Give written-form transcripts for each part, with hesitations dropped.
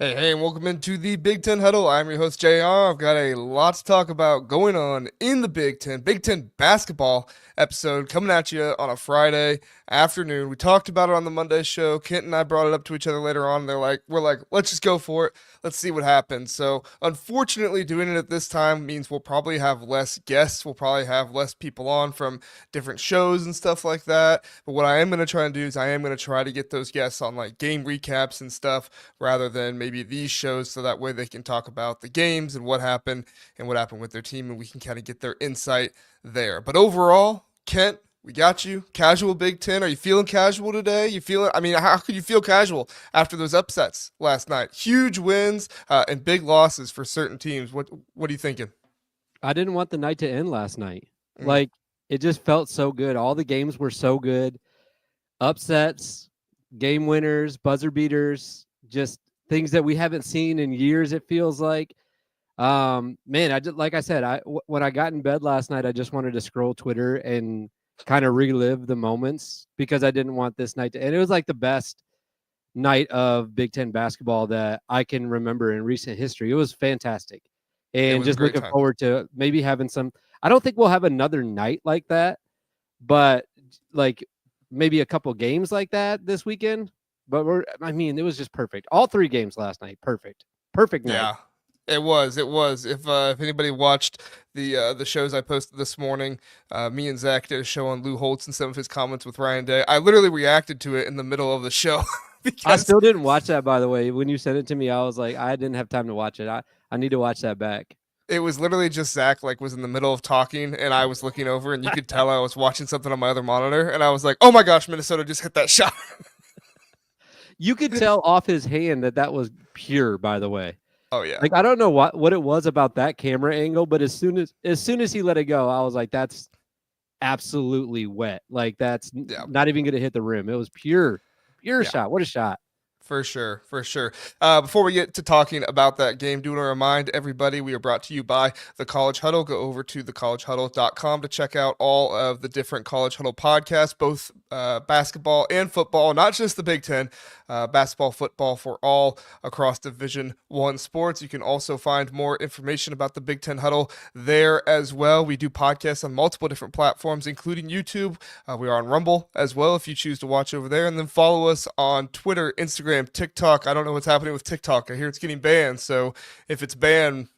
Hey, and welcome into the Big Ten Huddle. I'm your host, JR. I've got a lot to talk about going on in the Big Ten. Big Ten basketball episode coming at you on a Friday afternoon. We talked about it on the Monday show. Kent and I brought it up to each other later on. We're like, let's just go for it. Let's see what happens. So, unfortunately, doing it at this time means we'll probably have less guests. We'll probably have less people on from different shows and stuff like that. But what I am going to try and do is I am going to try to get those guests on like game recaps and stuff rather than maybe these shows, so that way they can talk about the games and what happened with their team, and we can kind of get their insight there. But overall, Kent, we got you. Casual Big Ten. Are you feeling casual today? How could you feel casual after those upsets last night? Huge wins and big losses for certain teams. What are you thinking? I didn't want the night to end last night. Mm, Like, it just felt so good. All the games were so good. Upsets, game winners, buzzer beaters, just things that we haven't seen in years, it feels like. Man, like I said, when I got in bed last night, I just wanted to scroll Twitter and kind of relive the moments because I didn't want this night to end. It was like the best night of Big Ten basketball that I can remember in recent history. It was fantastic. it And was a just great looking time. forward to maybe having some. I don't think we'll have another night like that, but like maybe a couple games like that this weekend. But it was just perfect. All three games last night, perfect. Perfect night. Yeah. It was. It was. If anybody watched the shows I posted this morning, me and Zach did a show on Lou Holtz and some of his comments with Ryan Day. I literally reacted to it in the middle of the show I because still didn't watch that, by the way. When you sent it to me, I was like, I didn't have time to watch it. I need to watch that back. it was literally just Zach like was in the middle of talking and I was looking over and you could tell I was watching something on my other monitor and I was like, oh my gosh, Minnesota just hit that shot. You could tell off his hand that was pure, by the way. Oh yeah. Like, I don't know what it was about that camera angle, but as soon as he let it go, I was like, that's absolutely wet. Like, that's Yeah. not even going to hit the rim. It was pure Yeah. shot. What a shot. For sure, for sure. Before we get to talking about that game, do want to remind everybody we are brought to you by the College Huddle. Go over to thecollegehuddle.com to check out all of the different College Huddle podcasts, both basketball and football, not just the Big Ten, basketball, football for all across Division One sports. You can also find more information about the Big Ten Huddle there as well. We do podcasts on multiple different platforms, including YouTube. We are on Rumble as well if you choose to watch over there. And then follow us on Twitter, Instagram, TikTok. I don't know what's happening with TikTok. I hear it's getting banned. So if it's banned,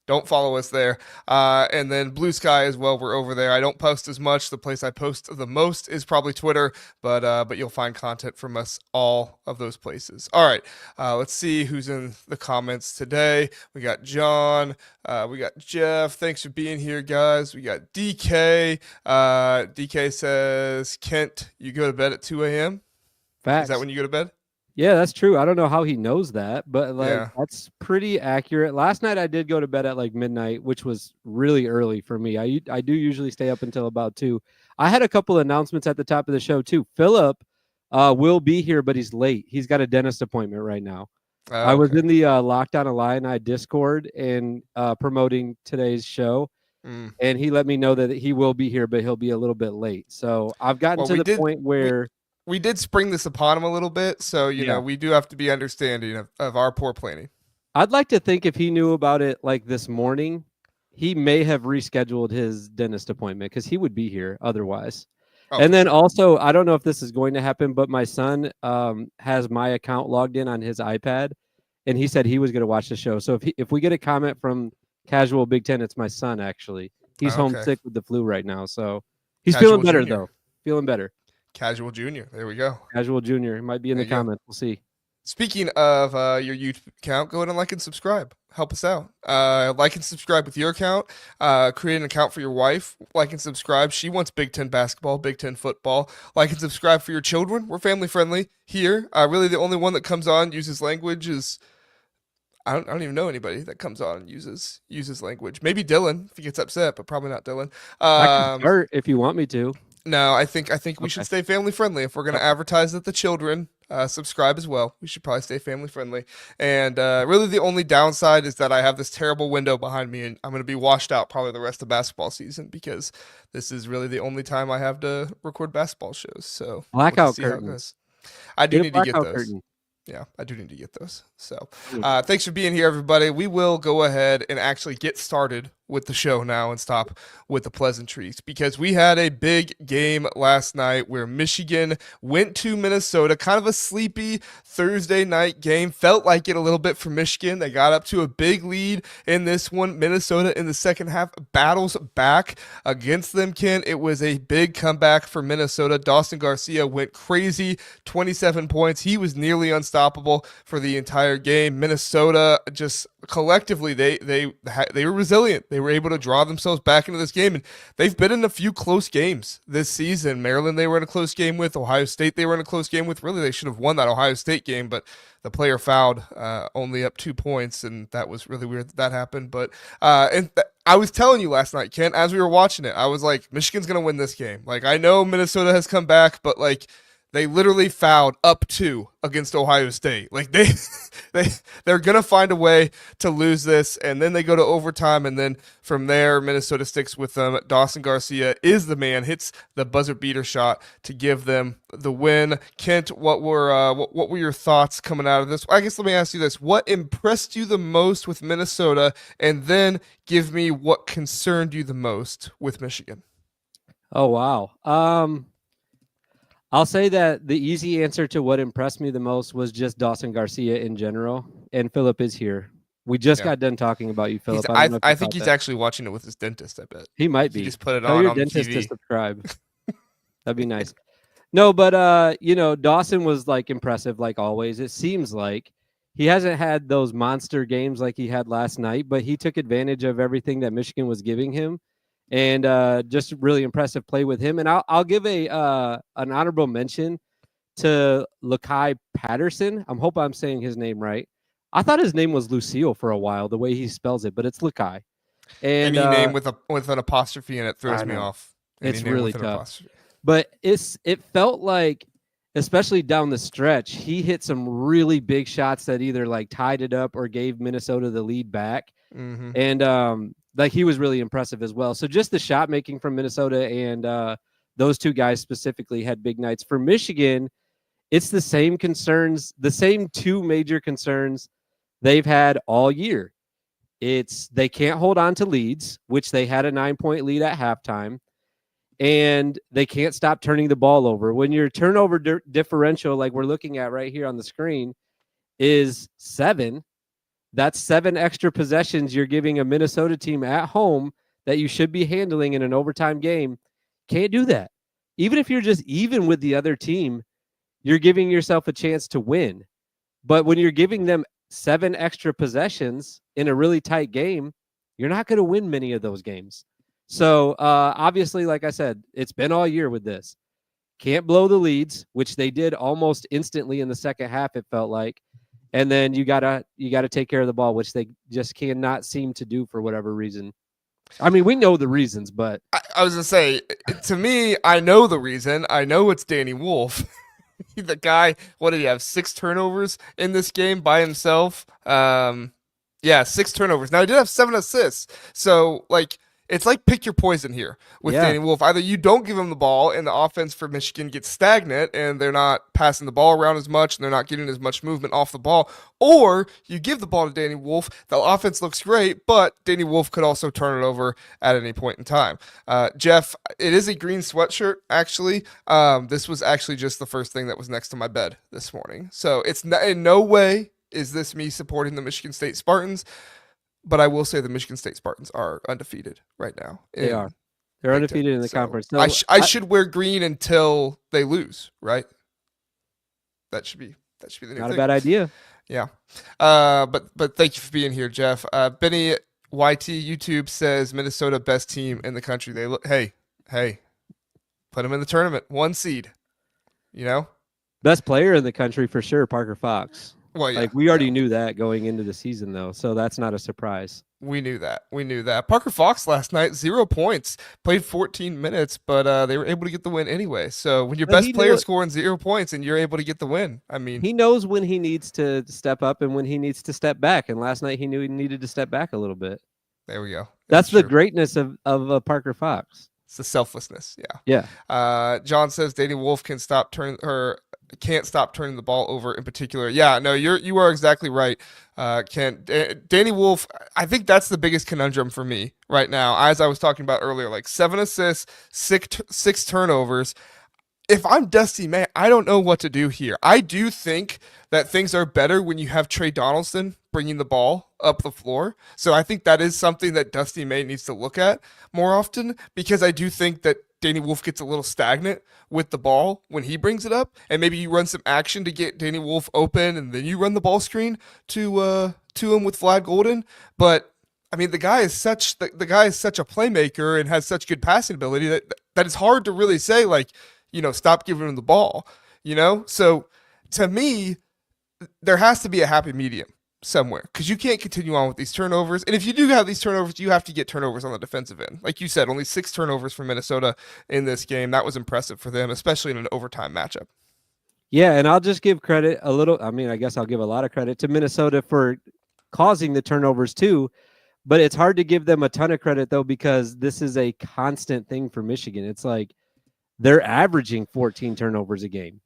don't follow us there. And then Blue Sky as well. We're over there. I don't post as much. The place I post the most is probably Twitter, but you'll find content from us all of those places. All right, let's see who's in the comments today. We got John. We got Jeff. Thanks for being here, guys. We got DK. DK says, Kent, you go to bed at 2 a.m. Is that Facts. when you go to bed? Yeah, that's true. I don't know how he knows that, but like Yeah. that's pretty accurate. Last night I did go to bed at like midnight, which was really early for me. I do usually stay up until about 2. I had a couple announcements at the top of the show too. Philip will be here, but he's late. He's got a dentist appointment right now. I was Okay. in the Lockdown Illini Discord and promoting today's show, Mm. and he let me know that he will be here, but he'll be a little bit late. So I've gotten Well, to the point we where, we did spring this upon him a little bit, so yeah, we do have to be understanding of our poor planning. I'd like to think if he knew about it like this morning, he may have rescheduled his dentist appointment because he would be here otherwise. Oh, And for then sure. also, I don't know if this is going to happen, but my son has my account logged in on his iPad, and he said he was going to watch the show. So if we get a comment from Casual Big Ten, it's my son actually. He's Okay. homesick with the flu right now, so he's feeling Casual better Junior. though. Feeling better. Casual Junior. There we go. Casual Junior might be in There the you go. comments. We'll see. Speaking of your YouTube account, go ahead and like and subscribe. Help us out. Like and subscribe with your account. Create an account for your wife. Like and subscribe. She wants Big Ten basketball, Big Ten football. Like and subscribe for your children. We're family friendly here. Really, the only one that comes on uses language is I don't even know anybody that comes on and uses language. Maybe Dylan if he gets upset, but probably not Dylan. I can Um, start if you want me to. no, I think we should Okay. stay family friendly. If we're going to Okay. advertise that the children subscribe as well, we should probably stay family friendly. And really, the only downside is that I have this terrible window behind me, and I'm going to be washed out probably the rest of basketball season because this is really the only time I have to record basketball shows. So we'll just Blackout see how it curtains. goes. I do Get a need to get blackout those. curtain. Yeah, I do need to get those. So Mm. thanks for being here, everybody. We will go ahead and actually get started with the show now and stop with the pleasantries because we had a big game last night where Michigan went to Minnesota, kind of a sleepy Thursday night game. Felt like it a little bit for Michigan. They got up to a big lead in this one. Minnesota in the second half battles back against them, Ken. It was a big comeback for Minnesota. Dawson Garcia went crazy, 27 points. He was nearly unstoppable for the entire game. Minnesota just collectively they were resilient. They were able to draw themselves back into this game, and they've been in a few close games this season. Maryland they were in a close game with. Ohio State they were in a close game with. Really, they should have won that Ohio State game, but the player fouled, only up 2 points, and that was really weird that happened. But I was telling you last night, Kent, as we were watching it, I was like, Michigan's gonna win this game. Like, I know Minnesota has come back, but like, they literally fouled up 2 against Ohio State. Like they're gonna find a way to lose this, and then they go to overtime, and then from there Minnesota sticks with them. Dawson Garcia is the man, hits the buzzer beater shot to give them the win. Kent, what were your thoughts coming out of this? I guess let me ask you this: what impressed you the most with Minnesota, and then give me what concerned you the most with Michigan. Oh wow. I'll say that the easy answer to what impressed me the most was just Dawson Garcia in general. And Philip is here. We just got done talking about you, Philip. I think he's actually watching it with his dentist, I bet. He might be. He just put it Tell on your on the dentist TV. to subscribe. That'd be nice. No, but Dawson was like impressive like always. It seems like he hasn't had those monster games like he had last night, but he took advantage of everything that Michigan was giving him. And just really impressive play with him. And I'll give an honorable mention to Lakai Patterson. I hope I'm saying his name right. I thought his name was Lucille for a while, the way he spells it, but it's Lakai. And any name with an apostrophe in it throws me off. It's really tough. But it felt like, especially down the stretch, he hit some really big shots that either like tied it up or gave Minnesota the lead back. Mm-hmm. And like he was really impressive as well. So just the shot making from Minnesota and those two guys specifically had big nights. For Michigan, it's the same concerns, the same 2 major concerns they've had all year. It's they can't hold on to leads, which they had a 9-point lead at halftime, and they can't stop turning the ball over. When your turnover differential, like we're looking at right here on the screen, is 7, that's 7 extra possessions you're giving a Minnesota team at home that you should be handling in an overtime game. Can't do that. Even if you're just even with the other team, you're giving yourself a chance to win. But when you're giving them 7 extra possessions in a really tight game, you're not going to win many of those games. So obviously, like I said, it's been all year with this. Can't blow the leads, which they did almost instantly in the second half, it felt like. And then you gotta take care of the ball, which they just cannot seem to do for whatever reason. I mean, we know the reasons, but I was gonna say, to me, I know the reason. I know it's Danny Wolf. The guy, what did he have? 6 turnovers in this game by himself. 6 turnovers. Now he did have 7 assists. So like, it's like pick your poison here with Danny Wolf. Either you don't give him the ball and the offense for Michigan gets stagnant and they're not passing the ball around as much and they're not getting as much movement off the ball, or you give the ball to Danny Wolf, the offense looks great, but Danny Wolf could also turn it over at any point in time. Jeff, it is a green sweatshirt, actually. This was actually just the first thing that was next to my bed this morning. So it's in no way is this me supporting the Michigan State Spartans. But I will say the Michigan State Spartans are undefeated right now. They are. They're undefeated in the conference. No, I should wear green until they lose, right? That should be the new thing. Not a bad idea. Yeah. But thank you for being here, Jeff. Benny YT YouTube says Minnesota best team in the country. They look. Hey, put them in the tournament. 1 seed. You know, best player in the country for sure. Parker Fox. Well, yeah, like we already knew that going into the season, though, so that's not a surprise. We knew that. Parker Fox last night, 0 points, played 14 minutes, but they were able to get the win anyway. So when your best player scoring 0 points and you're able to get the win, I mean, he knows when he needs to step up and when he needs to step back. And last night he knew he needed to step back a little bit. There we go. That's the greatness of Parker Fox. It's the selflessness. Yeah. Yeah. John says Danny Wolf can't stop turning the ball over in particular. Yeah, no, you are exactly right. Danny Wolf, I think that's the biggest conundrum for me right now. As I was talking about earlier, like 7 assists, six turnovers. If I'm Dusty May, I don't know what to do here. I do think that things are better when you have Trey Donaldson bringing the ball up the floor. So I think that is something that Dusty May needs to look at more often, because I do think that Danny Wolf gets a little stagnant with the ball when he brings it up, and maybe you run some action to get Danny Wolf open, and then you run the ball screen to him with Vlad Golden. But I mean, the guy is such a playmaker and has such good passing ability that it's hard to really say, like, stop giving him the ball, So to me, there has to be a happy medium somewhere, because you can't continue on with these turnovers. And if you do have these turnovers, you have to get turnovers on the defensive end. Like you said, only 6 turnovers for Minnesota in this game. That was impressive for them, especially in an overtime matchup. Yeah, and I'll just give credit a little. I mean, I guess I'll give a lot of credit to Minnesota for causing the turnovers too. But it's hard to give them a ton of credit, though, because this is a constant thing for Michigan. It's like they're averaging 14 turnovers a game.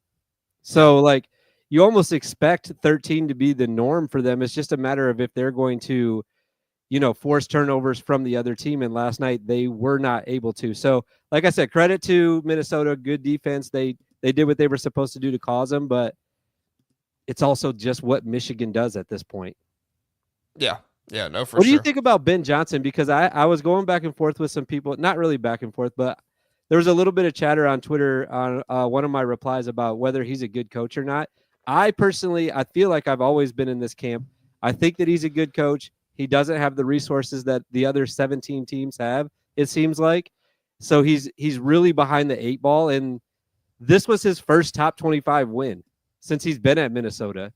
So, like, you almost expect 13 to be the norm for them. It's just a matter of if they're going to, force turnovers from the other team. And last night they were not able to. So, like I said, credit to Minnesota, good defense. They did what they were supposed to do to cause them, but it's also just what Michigan does at this point. Yeah. Yeah, no, for What sure. do you think about Ben Johnson? Because I was going back and forth with some people, not really back and forth, but there was a little bit of chatter on Twitter on one of my replies about whether he's a good coach or not. I feel like I've always been in this camp. I think that he's a good coach. He doesn't have the resources that the other 17 teams have, it seems like. So he's really behind the 8 ball. And this was his first top 25 win since he's been at Minnesota.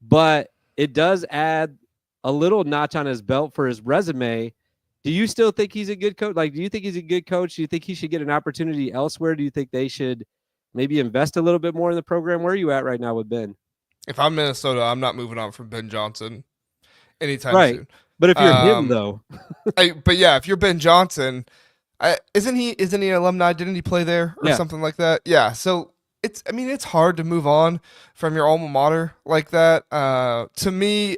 But it does add a little notch on his belt for his resume. Do you still think he's a good coach? Like, do you think he's a good coach? Do you think he should get an opportunity elsewhere? Do you think they should maybe invest a little bit more in the program? Where are you at right now with Ben? If I'm Minnesota, I'm not moving on from Ben Johnson anytime soon. But if you're him, though. But yeah, if you're Ben Johnson, isn't he an alumni? Didn't he play there or something like that? Yeah. So it's hard to move on from your alma mater like that. To me,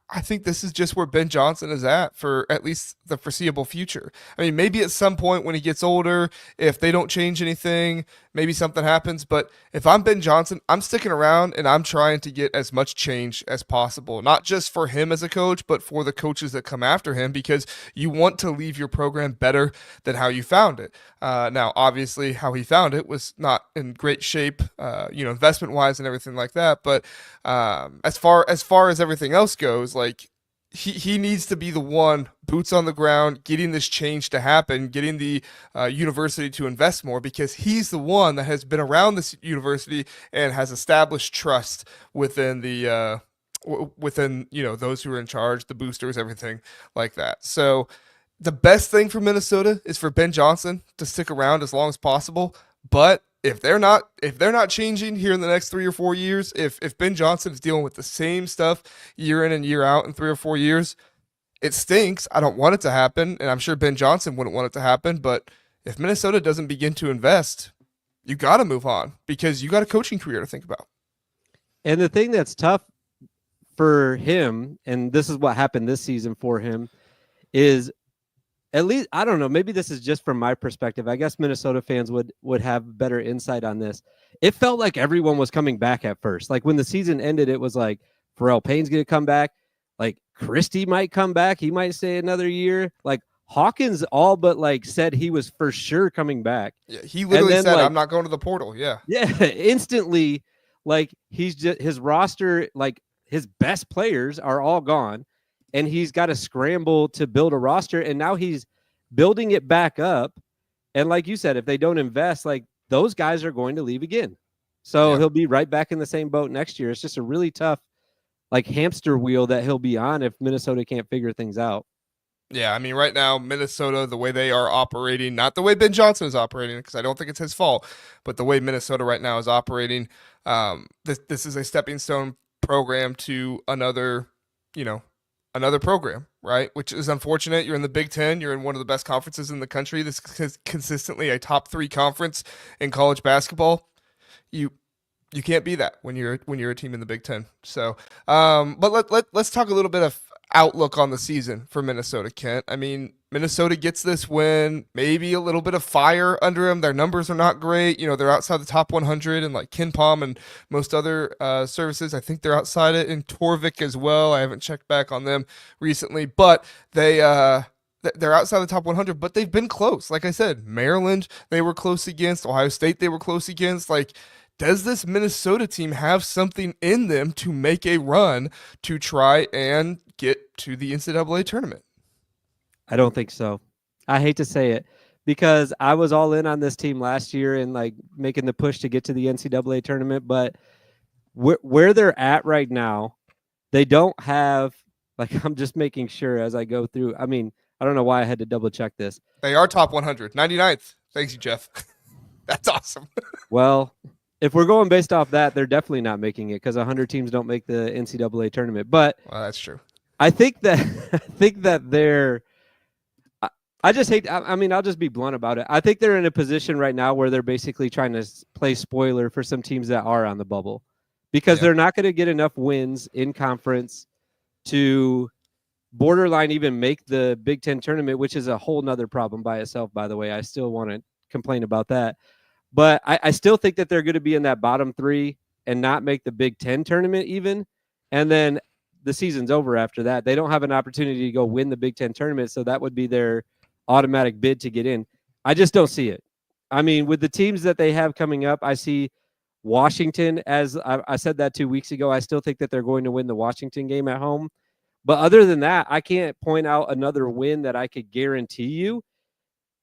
I think this is just where Ben Johnson is at for at least the foreseeable future. I mean, maybe at some point when he gets older, if they don't change anything, maybe something happens. But if I'm Ben Johnson, I'm sticking around and I'm trying to get as much change as possible, not just for him as a coach, but for the coaches that come after him, because you want to leave your program better than how you found it. Now, obviously, how he found it was not in great shape, investment wise and everything like that. But as far as everything else goes, like he needs to be the one, boots on the ground, getting this change to happen, getting the university to invest more, because he's the one that has been around this university and has established trust within the those who are in charge, the boosters, everything like that. So the best thing for Minnesota is for Ben Johnson to stick around as long as possible. But if they're not changing here in the next 3 or 4 years, if Ben Johnson is dealing with the same stuff year in and year out in 3 or 4 years, it stinks. I don't want it to happen, and I'm sure Ben Johnson wouldn't want it to happen. But if Minnesota doesn't begin to invest, you got to move on, because you got a coaching career to think about. And the thing that's tough for him, and this is what happened this season for him, is, at least, I don't know, maybe this is just from my perspective. I guess Minnesota fans would have better insight on this. It felt like everyone was coming back at first. Like when the season ended, it was like Pharrell Payne's going to come back. Like Christie might come back. He might stay another year. Like Hawkins all but like said he was for sure coming back. Yeah, he literally said, I'm not going to the portal. Yeah. Yeah. Instantly, like he's just, his roster, like his best players are all gone. And he's got to scramble to build a roster. And now he's building it back up. And like you said, if they don't invest, like those guys are going to leave again. So he'll be right back in the same boat next year. It's just a really tough, like, hamster wheel that he'll be on if Minnesota can't figure things out. Yeah, I mean, right now, Minnesota, the way they are operating, not the way Ben Johnson is operating, because I don't think it's his fault, but the way Minnesota right now is operating, this is a stepping stone program to another program right? Which is unfortunate. You're in the Big Ten. You're in one of the best conferences in the country. This is consistently a top 3 conference in college basketball. You you can't be that when you're a team in the Big Ten. So, but let's talk a little bit of outlook on the season for Minnesota, Kent. I mean, Minnesota gets this win, maybe a little bit of fire under them. Their numbers are not great. They're outside the top 100 and like KenPom and most other services. I think they're outside it in Torvik as well. I haven't checked back on them recently, but they're outside the top 100, but they've been close. Like I said, Maryland, they were close against. Ohio State, they were close against. Like, does this Minnesota team have something in them to make a run to try and get to the NCAA tournament? I don't think so. I hate to say it because I was all in on this team last year and like making the push to get to the NCAA tournament. But where they're at right now, they don't have, like, I'm just making sure as I go through. I mean, I don't know why I had to double check this. They are top 100, 99th. Thanks you, Jeff. That's awesome. Well, if we're going based off that, they're definitely not making it because 100 teams don't make the NCAA tournament. But that's true. I think that they're. I just hate. I mean, I'll just be blunt about it. I think they're in a position right now where they're basically trying to play spoiler for some teams that are on the bubble, because they're not going to get enough wins in conference to borderline even make the Big Ten tournament, which is a whole nother problem by itself. By the way, I still want to complain about that. But I still think that they're going to be in that bottom 3 and not make the Big Ten tournament even. And then the season's over after that. They don't have an opportunity to go win the Big Ten tournament, so that would be their automatic bid to get in. I just don't see it. I mean, with the teams that they have coming up, I see Washington, as I said that 2 weeks ago. I still think that they're going to win the Washington game at home. But other than that, I can't point out another win that I could guarantee you.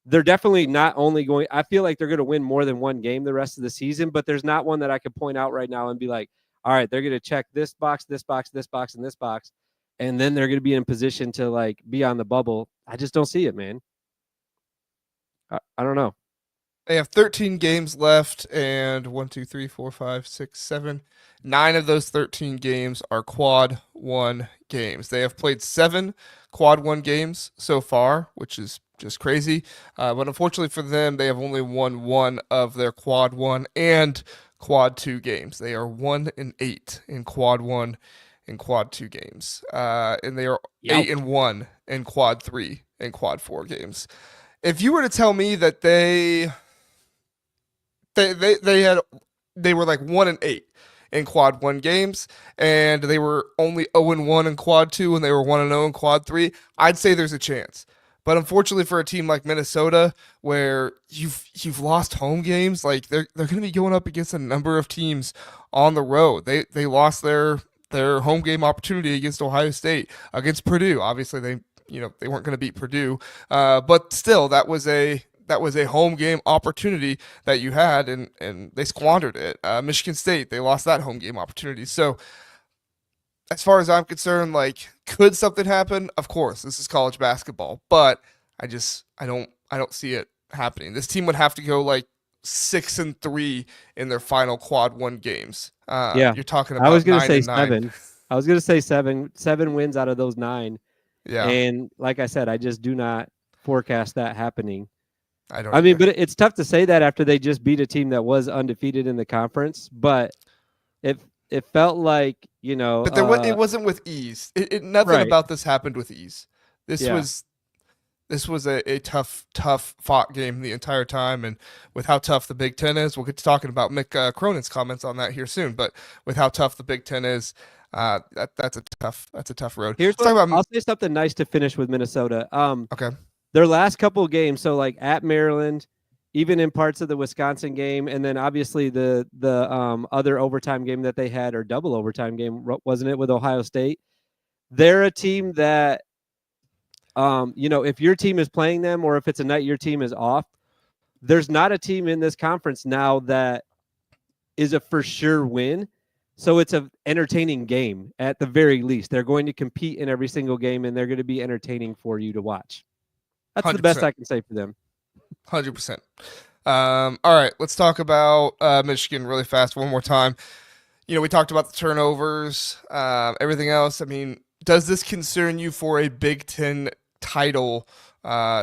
They're definitely not only going – I feel like they're going to win more than one game the rest of the season, but there's not one that I could point out right now and be like, all right, they're going to check this box, this box, this box, and this box, and then they're going to be in position to, like, be on the bubble. I just don't see it, man. I don't know. They have 13 games left, and 1, 2, 3, 4, 5, 6, 7, 9 of those 13 games are quad 1 games. They have played 7 quad 1 games so far, which is just crazy. But unfortunately for them, they have only won 1 of their quad 1 and quad 2 games. They are 1-8 in quad 1 and quad 2 games. And they are 8-1 in quad 3 and quad 4 games. If you were to tell me that they were like 1-8 in quad 1 games, and they were only 0-1 in quad 2, and they were 1-0 in quad 3, I'd say there's a chance. But unfortunately for a team like Minnesota, where you've lost home games, like they're going to be going up against a number of teams on the road. They lost their home game opportunity against Ohio State, against Purdue. Obviously they weren't going to beat Purdue, but still that was a home game opportunity that you had, and they squandered it. Michigan State, they lost that home game opportunity. So as far as I'm concerned, like, could something happen? Of course, this is college basketball, but I don't see it happening. This team would have to go like 6-3 in their final quad 1 games. You're talking about. I was going to say 9-9. 7. I was going to say 7 wins out of those 9. Yeah. And like I said, I just do not forecast that happening. I mean, but it's tough to say that after they just beat a team that was undefeated in the conference. But it felt like, But it wasn't with ease. Nothing about this happened with ease. This was a tough fought game the entire time, and with how tough the Big Ten is, we'll get to talking about Mick Cronin's comments on that here soon. But with how tough the Big Ten is, that's a tough road. I'll say something nice to finish with Minnesota. Okay. Their last couple of games, so like at Maryland, even in parts of the Wisconsin game, and then obviously the other overtime game that they had, or double overtime game, wasn't it, with Ohio State? They're a team that, if your team is playing them, or if it's a night your team is off, there's not a team in this conference now that is a for sure win. So it's an entertaining game at the very least. They're going to compete in every single game, and they're going to be entertaining for you to watch. That's 100%. The best I can say for them. 100%. All right, let's talk about Michigan really fast one more time. We talked about the turnovers, everything else. I mean, does this concern you for a Big Ten title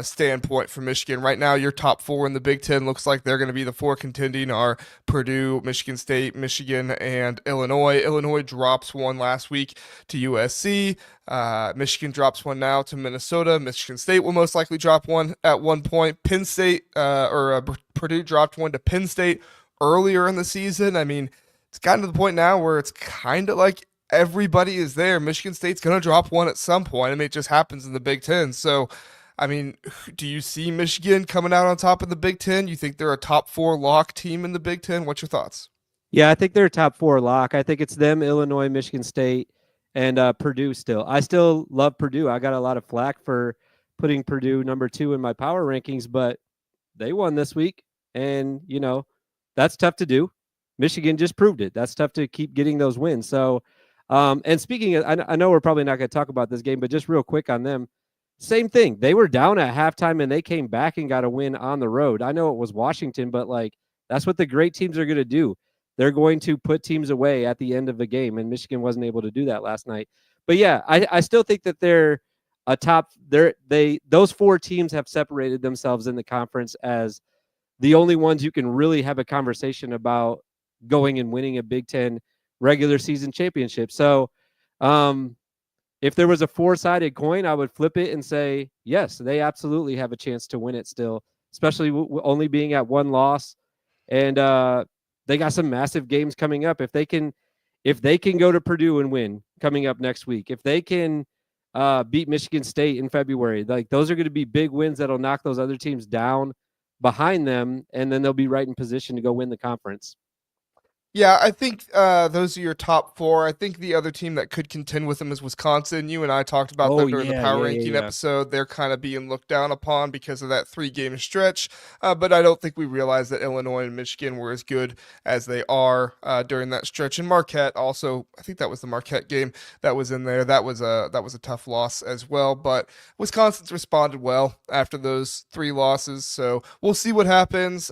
standpoint for Michigan? Right now, your top four in the Big Ten looks like they're going to be the four contending are Purdue, Michigan State, Michigan, and Illinois. Illinois drops one last week to USC. Michigan drops one now to Minnesota. Michigan State will most likely drop one at one point. Penn State Purdue dropped one to Penn State earlier in the season. I mean, it's gotten to the point now where it's kind of like everybody is there. Michigan State's going to drop one at some point. I mean, it just happens in the Big Ten. So, I mean, do you see Michigan coming out on top of the Big Ten? You think they're a top four lock team in the Big Ten? What's your thoughts? Yeah, I think they're a top four lock. I think it's them, Illinois, Michigan State, and Purdue still. I still love Purdue. I got a lot of flack for putting Purdue number 2 in my power rankings, but they won this week. And, that's tough to do. Michigan just proved it. That's tough to keep getting those wins. So, and speaking of, I know we're probably not going to talk about this game, but just real quick on them, same thing. They were down at halftime and they came back and got a win on the road. I know it was Washington, but that's what the great teams are going to do. They're going to put teams away at the end of the game, and Michigan wasn't able to do that last night. But yeah, I still think that they're a top. Those four teams have separated themselves in the conference as the only ones you can really have a conversation about going and winning a Big Ten regular season championship. So, if there was a four-sided coin, I would flip it and say, yes, they absolutely have a chance to win it still, especially only being at one loss. And they got some massive games coming up. If they can go to Purdue and win coming up next week, if they can beat Michigan State in February, those are going to be big wins that'll knock those other teams down behind them, and then they'll be right in position to go win the conference. Yeah, I think those are your top four. I think the other team that could contend with them is Wisconsin. You and I talked about them during the power ranking episode. They're kind of being looked down upon because of that 3-game stretch. But I don't think we realized that Illinois and Michigan were as good as they are during that stretch. And Marquette also, I think that was the Marquette game that was in there. That was a tough loss as well. But Wisconsin's responded well after those 3 losses. So we'll see what happens.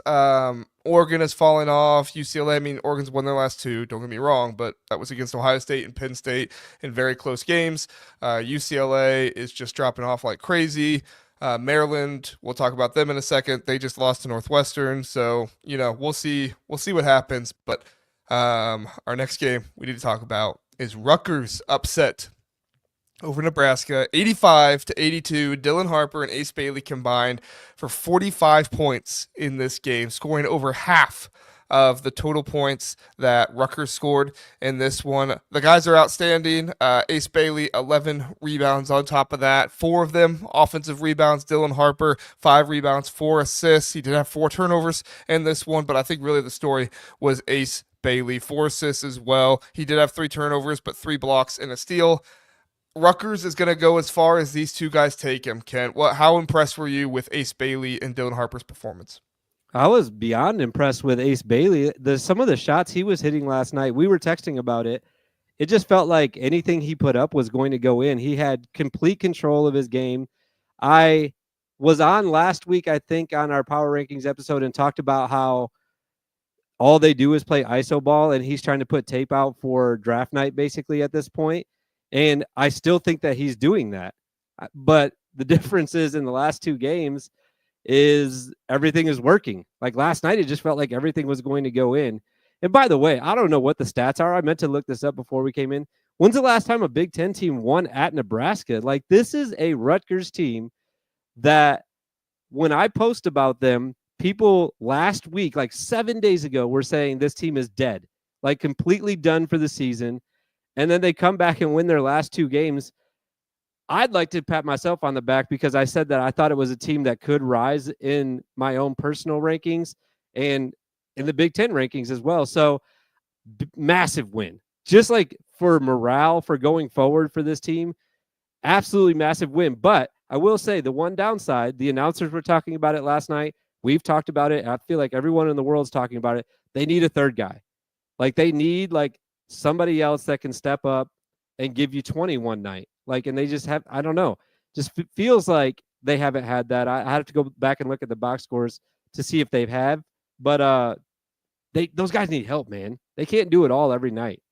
Oregon has fallen off. UCLA, I mean, Oregon's won their last 2, don't get me wrong, but that was against Ohio State and Penn State in very close games. UCLA is just dropping off like crazy. Maryland, we'll talk about them in a second. They just lost to Northwestern, so, we'll see what happens. But our next game we need to talk about is Rutgers upset over Nebraska, 85-82. Dylan Harper and Ace Bailey combined for 45 points in this game, scoring over half of the total points that Rutgers scored in this one. The guys are outstanding. Ace Bailey, 11 rebounds on top of that. 4 of them offensive rebounds. Dylan Harper, 5 rebounds, 4 assists. He did have 4 turnovers in this one, but I think really the story was Ace Bailey. 4 assists as well. He did have 3 turnovers, but 3 blocks and a steal. Rutgers is going to go as far as these 2 guys take him, Kent. How impressed were you with Ace Bailey and Dylan Harper's performance? I was beyond impressed with Ace Bailey. Some of the shots he was hitting last night, we were texting about it. It just felt like anything he put up was going to go in. He had complete control of his game. I was on last week, I think, on our Power Rankings episode and talked about how all they do is play iso ball, and he's trying to put tape out for draft night basically at this point. And I still think that he's doing that. But the difference is in the last 2 games is everything is working. Like last night, it just felt like everything was going to go in. And by the way, I don't know what the stats are. I meant to look this up before we came in. When's the last time a Big Ten team won at Nebraska? Like, this is a Rutgers team that when I post about them, people last week, like 7 days ago, were saying this team is dead, like completely done for the season. And then they come back and win their last 2 games. I'd like to pat myself on the back because I said that I thought it was a team that could rise in my own personal rankings and in the Big Ten rankings as well. So massive win. Just like for morale, for going forward for this team, absolutely massive win. But I will say the one downside, the announcers were talking about it last night. We've talked about it. I feel like everyone in the world's talking about it. They need a third guy. Like they need somebody else that can step up and give you 20 one night. And they just have, I don't know, just feels like they haven't had that. I have to go back and look at the box scores to see if they've had, but those guys need help, man. They can't do it all every night.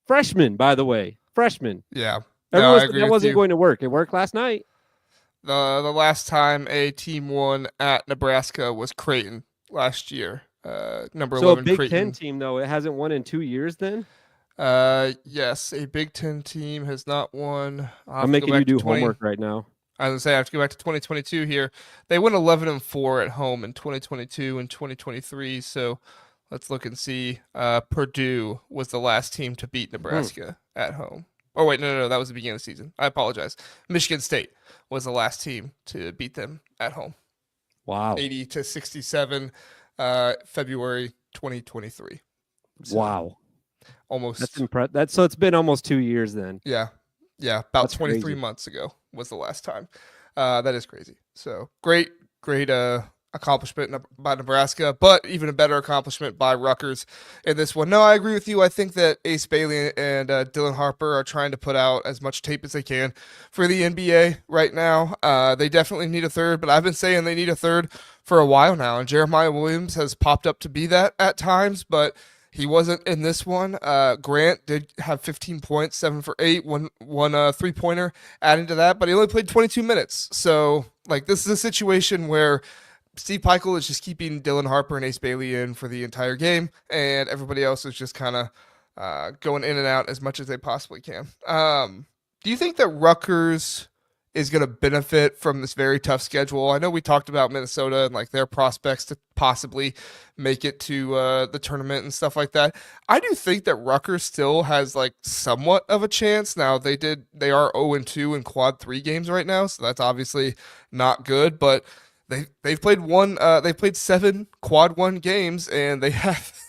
Freshman, by the way, freshman. Yeah. No, Everyone I said agree that with wasn't you. going to work. It worked last night. The last time a team won at Nebraska was Creighton last year. Number So a 11 Big Ten Creighton. team, though, it hasn't won in 2 years then? Yes, a Big Ten team has not won. I'll I'm have to go making you back to do 20. homework right now. I was gonna say I have to go back to 2022 here. They went 11-4 at home in 2022 and 2023. So let's look and see. Purdue was the last team to beat Hmm. Nebraska at home. Oh wait, no, that was the beginning of the season. I apologize. Michigan State was the last team to beat them at home. Wow. 80-67, February 2023. So Wow. That's almost, impressive. So it's been almost 2 years then. yeah, about That's 23 crazy. months ago was the last time. That is crazy. So great accomplishment by Nebraska, but even a better accomplishment by Rutgers in this one. No, I agree with you. I think that Ace Bailey and Dylan Harper are trying to put out as much tape as they can for the NBA right now. They definitely need a third, but I've been saying they need a third for a while now, and Jeremiah Williams has popped up to be that at times, but he wasn't in this one. Grant did have 15 points, 7 for 8, one 3-pointer adding to that, but he only played 22 minutes. So, like, this is a situation where Steve Peichel is just keeping Dylan Harper and Ace Bailey in for the entire game, and everybody else is just kind of going in and out as much as they possibly can. Do you think that Rutgers is going to benefit from this very tough schedule? I know we talked about Minnesota and like their prospects to possibly make it to the tournament and stuff like that. I do think that Rutgers still has like somewhat of a chance. Now they are 0-2 in quad 3 games right now, so that's obviously not good, but they've played 7 quad 1 games, and they have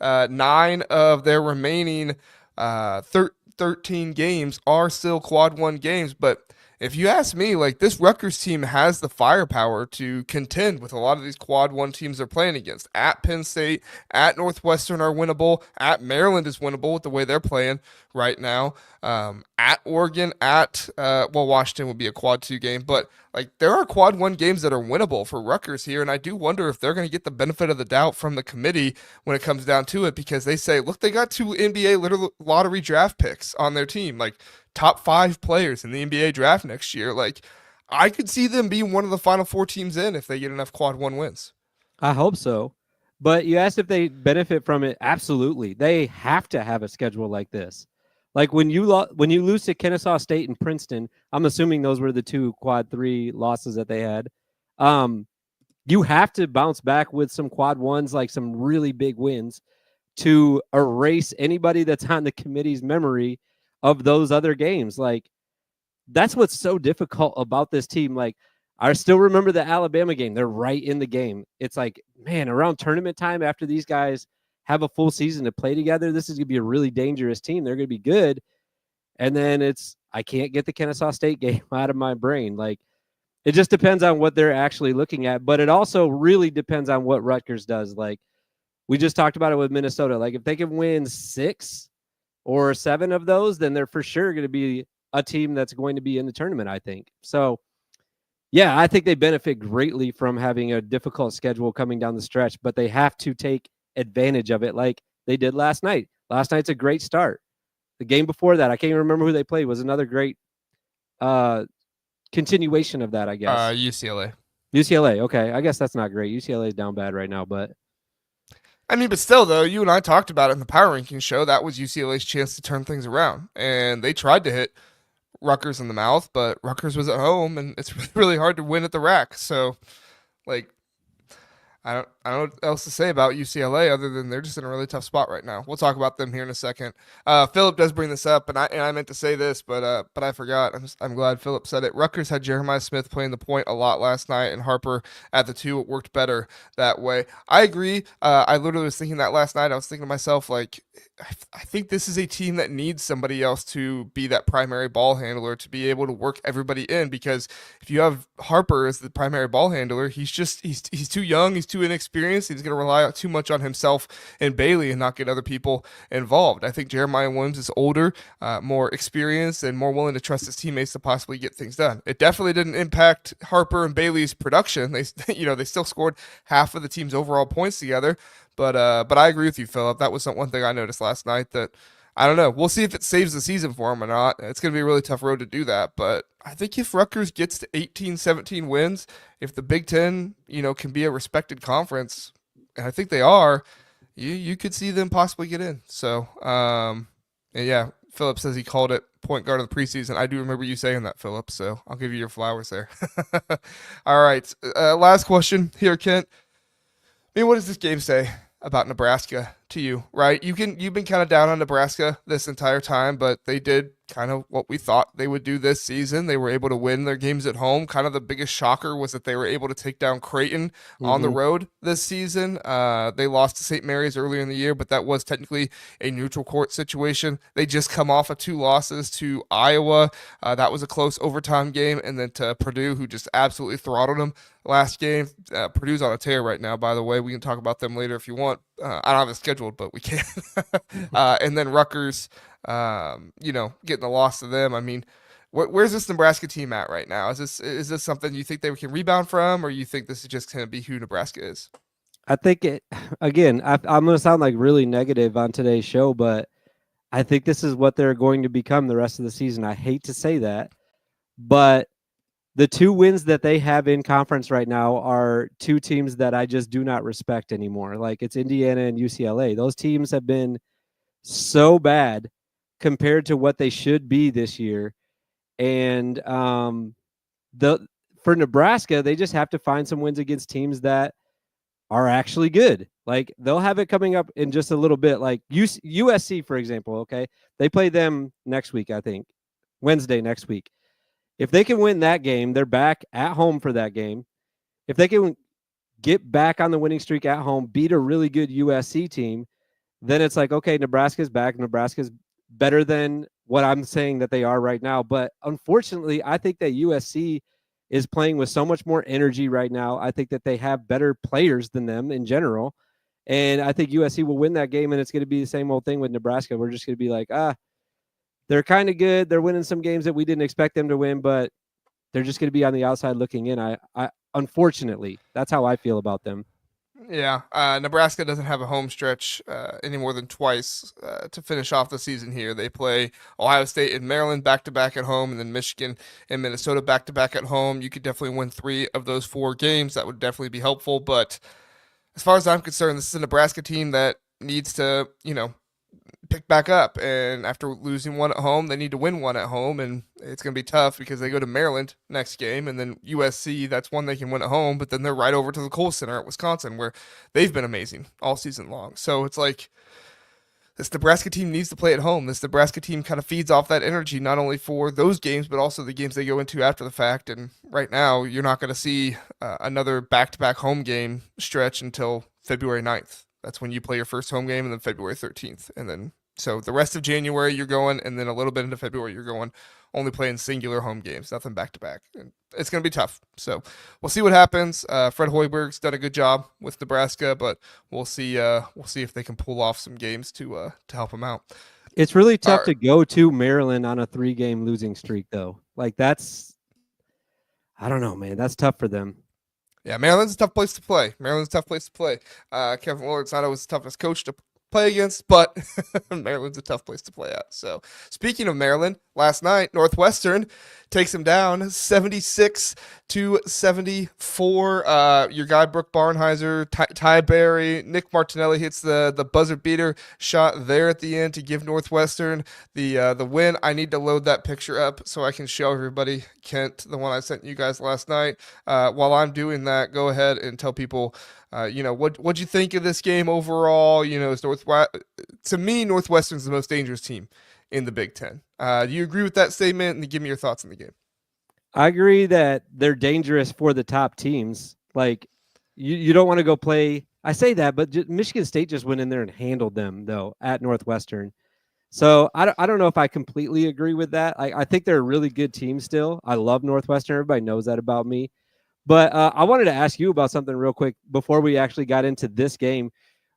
9 of their remaining 13 games are still quad 1 games. But if you ask me, like, this Rutgers team has the firepower to contend with a lot of these quad 1 teams they're playing against. At Penn State, at Northwestern are winnable. At Maryland is winnable with the way they're playing right now. At Oregon, Washington would be a quad 2 game, but like there are quad 1 games that are winnable for Rutgers here, and I do wonder if they're going to get the benefit of the doubt from the committee when it comes down to it, because they say, look, they got 2 NBA lottery draft picks on their team, like top 5 players in the NBA draft next year. Like, I could see them being one of the final 4 teams in if they get enough quad 1 wins. I hope so. But you asked if they benefit from it. Absolutely. They have to have a schedule like this. Like when you lose to Kennesaw State and Princeton, I'm assuming those were the 2 quad 3 losses that they had. You have to bounce back with some quad 1s, like some really big wins, to erase anybody that's on the committee's memory of those other games. Like, that's what's so difficult about this team. Like, I still remember the Alabama game. They're right in the game. It's like, man, around tournament time, after these guys have a full season to play together, this is going to be a really dangerous team. They're going to be good. And then I can't get the Kennesaw State game out of my brain. Like, it just depends on what they're actually looking at. But it also really depends on what Rutgers does. Like, we just talked about it with Minnesota. Like, if they can win 6 or 7 of those, then they're for sure going to be a team that's going to be in the tournament, I think. So, yeah, I think they benefit greatly from having a difficult schedule coming down the stretch, but they have to take advantage of it like they did last night. Last night's a great start. The game before that, I can't even remember who they played, was another great continuation of that, I guess. UCLA. UCLA, okay. I guess that's not great. UCLA is down bad right now, but I mean, but still, though, you and I talked about it in the Power Rankings show. That was UCLA's chance to turn things around, and they tried to hit Rutgers in the mouth, but Rutgers was at home, and it's really hard to win at the rack. So, like, I don't know what else to say about UCLA other than they're just in a really tough spot right now. We'll talk about them here in a second. Philip does bring this up, and I meant to say this, but I forgot. I'm glad Philip said it. Rutgers had Jeremiah Smith playing the point a lot last night, and Harper at the 2. It worked better that way. I agree. I literally was thinking that last night. I was thinking to myself, like, I think this is a team that needs somebody else to be that primary ball handler to be able to work everybody in, because if you have Harper as the primary ball handler, he's too young, he's too inexperienced, he's going to rely too much on himself and Bailey and not get other people involved. I think Jeremiah Williams is older, more experienced, and more willing to trust his teammates to possibly get things done. It definitely didn't impact Harper and Bailey's production. They they still scored half of the team's overall points together. But I agree with you, Philip. That was one thing I noticed last night, that I don't know. We'll see if it saves the season for them or not. It's going to be a really tough road to do that. But I think if Rutgers gets to 18, 17 wins, if the Big Ten, can be a respected conference, and I think they are, you could see them possibly get in. So, and yeah, Philip says he called it point guard of the preseason. I do remember you saying that, Philip. So I'll give you your flowers there. All right. Last question here, Kent. I mean, what does this game say about Nebraska to you, right? You've been kind of down on Nebraska this entire time, but they did kind of what we thought they would do this season. They were able to win their games at home. Kind of the biggest shocker was that they were able to take down Creighton on the road this season. They lost to St. Mary's earlier in the year, but that was technically a neutral court situation. They just come off of 2 losses to Iowa. That was a close overtime game, and then to Purdue, who just absolutely throttled them last game. Purdue's on a tear right now, by the way. We can talk about them later if you want. I don't have it scheduled, but we can. And then Rutgers, getting the loss to them. I mean, where's this Nebraska team at right now? Is this something you think they can rebound from, or you think this is just going to be who Nebraska is? I think again, I'm going to sound like really negative on today's show, but I think this is what they're going to become the rest of the season. I hate to say that, but the 2 wins that they have in conference right now are 2 teams that I just do not respect anymore. Like, it's Indiana and UCLA. Those teams have been so bad compared to what they should be this year. And for Nebraska, they just have to find some wins against teams that are actually good. Like, they'll have it coming up in just a little bit. Like USC, for example, okay? They play them next week, I think. Wednesday next week. If they can win that game, they're back at home for that game. If they can get back on the winning streak at home, beat a really good USC team, then it's like, okay, Nebraska's back. Nebraska's better than what I'm saying that they are right now. But unfortunately, I think that USC is playing with so much more energy right now. I think that they have better players than them in general. And I think USC will win that game, and it's going to be the same old thing with Nebraska. We're just going to be like, they're kind of good. They're winning some games that we didn't expect them to win, but they're just going to be on the outside looking in. I unfortunately, that's how I feel about them. Yeah, Nebraska doesn't have a home stretch any more than twice to finish off the season here. They play Ohio State and Maryland back-to-back at home, and then Michigan and Minnesota back-to-back at home. You could definitely win 3 of those 4 games. That would definitely be helpful, but as far as I'm concerned, this is a Nebraska team that needs to, pick back up, and after losing 1 at home, they need to win 1 at home, and it's going to be tough because they go to Maryland next game, and then USC, that's one they can win at home, but then they're right over to the Kohl Center at Wisconsin, where they've been amazing all season long. So it's like, this Nebraska team needs to play at home. This Nebraska team kind of feeds off that energy, not only for those games, but also the games they go into after the fact. And right now, you're not going to see another back-to-back home game stretch until February 9th. That's when you play your first home game, and then February 13th. And then, so the rest of January, you're going, and then a little bit into February, you're going, only playing singular home games, nothing back-to-back. And it's going to be tough. So we'll see what happens. Fred Hoiberg's done a good job with Nebraska, but we'll see if they can pull off some games to help them out. It's really tough to go to Maryland on a 3-game losing streak, though. Like, I don't know, man. That's tough for them. Yeah, Maryland's a tough place to play. Kevin Willard's not always the toughest coach to play against, but Maryland's a tough place to play at. So, speaking of Maryland, last night Northwestern takes them down 76-74. Your guy Brooke Barnheiser, Ty Berry, Nick Martinelli hits the buzzer beater shot there at the end to give Northwestern the win. I need to load that picture up so I can show everybody, Kent, the one I sent you guys last night. While I'm doing that, go ahead and tell people what'd you think of this game overall? To me, Northwestern's the most dangerous team in the Big Ten. Do you agree with that statement? And give me your thoughts on the game. I agree that they're dangerous for the top teams. Like, you don't want to go play. I say that, but Michigan State just went in there and handled them, though, at Northwestern. So I don't know if I completely agree with that. I think they're a really good team still. I love Northwestern. Everybody knows that about me. But I wanted to ask you about something real quick before we actually got into this game.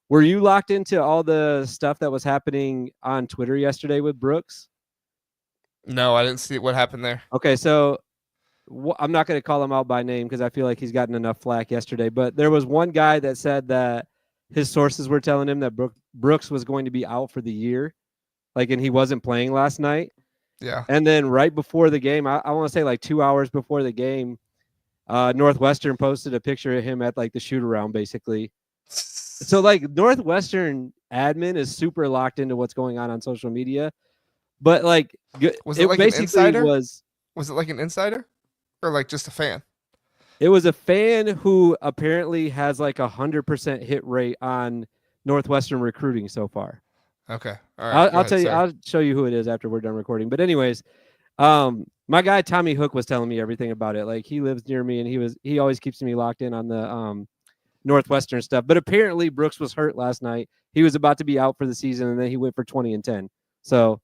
Were you locked into all the stuff that was happening on Twitter yesterday with Brooks? No, I didn't see what happened there. Okay, so I'm not going to call him out by name because I feel like he's gotten enough flack yesterday. But there was one guy that said that his sources were telling him that Brooks was going to be out for the year. and he wasn't playing last night. Yeah. And then right before the game, I want to say like 2 hours before the game, Northwestern posted a picture of him at like the shoot around, basically. So like Northwestern admin is super locked into what's going on social media, but like Was it like an basically insider? was it like an insider, or like just a fan? It was a fan who apparently has like 100% hit rate on Northwestern recruiting so far. Okay, all right. I'll tell you. I'll show you who it is after we're done recording. But anyways, my guy Tommy Hook was telling me everything about it. Like he lives near me, and he always keeps me locked in on the Northwestern stuff. But apparently Brooks was hurt last night. He was about to be out for the season, and then he went for 20 and 10. So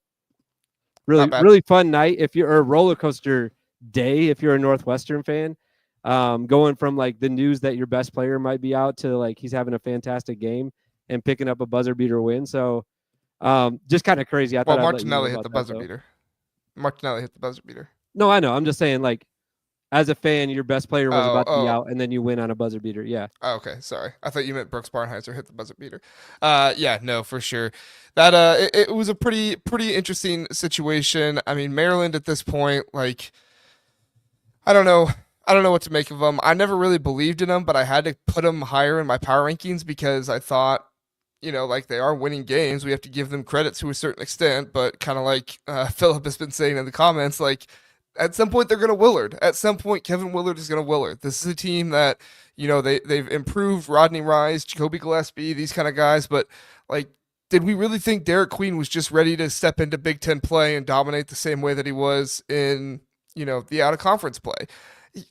really fun night if you're a roller coaster day if you're a Northwestern fan. Going from like the news that your best player might be out to like he's having a fantastic game and picking up a buzzer beater win. So just kind of crazy. I thought Martinelli hit the buzzer beater. Martinelli hit the buzzer beater. No, I know. I'm just saying, like, as a fan, your best player was about to be out, and then you win on a buzzer beater. Yeah. Oh, okay, sorry. I thought you meant Brooks Barnheiser hit the buzzer beater. Yeah, no, for sure. That it was a pretty interesting situation. I mean, Maryland at this point, like, I don't know what to make of them. I never really believed in them, but I had to put them higher in my power rankings because I thought, like they are winning games. We have to give them credit to a certain extent, but kind of like Philip has been saying in the comments, like at some point they're going to Willard. At some point, Kevin Willard is going to Willard. This is a team that, they've improved Rodney Rice, Jacoby Gillespie, these kind of guys, but like, did we really think Derek Queen was just ready to step into Big Ten play and dominate the same way that he was in, the out of conference play?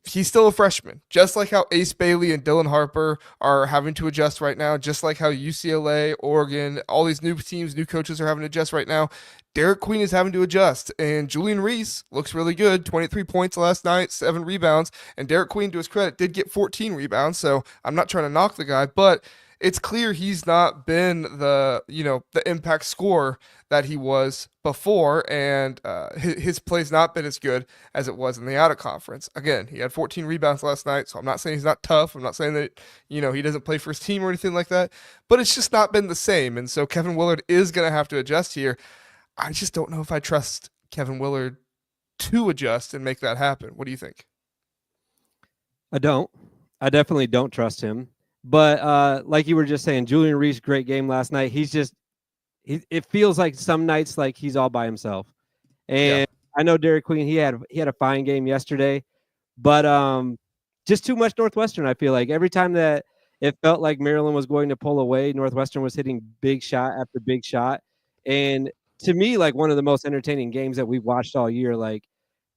He's still a freshman, just like how Ace Bailey and Dylan Harper are having to adjust right now, just like how UCLA, Oregon, all these new teams, new coaches are having to adjust right now. Derek Queen is having to adjust, and Julian Reese looks really good, 23 points last night, 7 rebounds, and Derek Queen, to his credit, did get 14 rebounds, so I'm not trying to knock the guy, but it's clear he's not been the impact scorer that he was before, and his play's not been as good as it was in the out of conference. Again, he had 14 rebounds last night, so I'm not saying he's not tough. I'm not saying that he doesn't play for his team or anything like that, but it's just not been the same. And so Kevin Willard is going to have to adjust here. I just don't know if I trust Kevin Willard to adjust and make that happen. What do you think? I don't. I definitely don't trust him. But like you were just saying, Julian Reese, great game last night. It feels like some nights like he's all by himself. And I know Derek Queen, he had a fine game yesterday, but just too much Northwestern. I feel like every time that it felt like Maryland was going to pull away, Northwestern was hitting big shot after big shot. And to me, like one of the most entertaining games that we've watched all year, like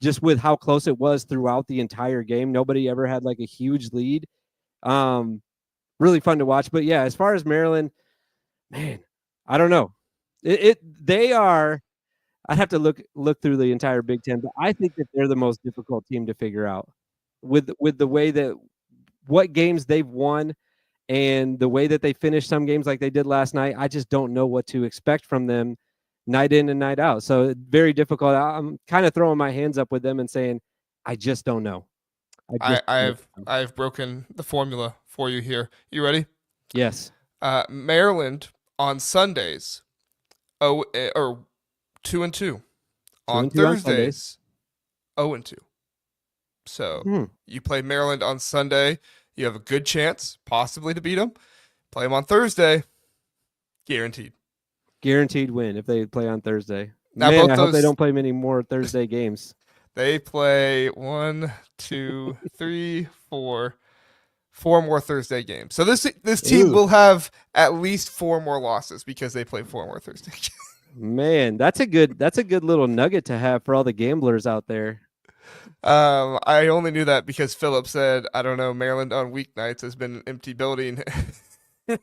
just with how close it was throughout the entire game. Nobody ever had like a huge lead. Really fun to watch. But yeah, as far as Maryland, man, I don't know. They are. I'd have to look through the entire Big Ten, but I think that they're the most difficult team to figure out with the way that what games they've won and the way that they finished some games like they did last night. I just don't know what to expect from them night in and night out. So very difficult. I'm kind of throwing my hands up with them and saying, I just don't know. I've broken the formula for you here. You ready? Yes. Maryland on Sundays, 2-2. On Thursdays, 0-2. So you play Maryland on Sunday, you have a good chance possibly to beat them. Play them on Thursday, guaranteed win if they play on Thursday. Now, man, I hope they don't play many more Thursday games. They play 1, 2, 3, 4 more Thursday games. So this team will have at least 4 more losses because they play 4 more Thursday games. Man, that's a good little nugget to have for all the gamblers out there. I only knew that because Philip said, I don't know, Maryland on weeknights has been an empty building.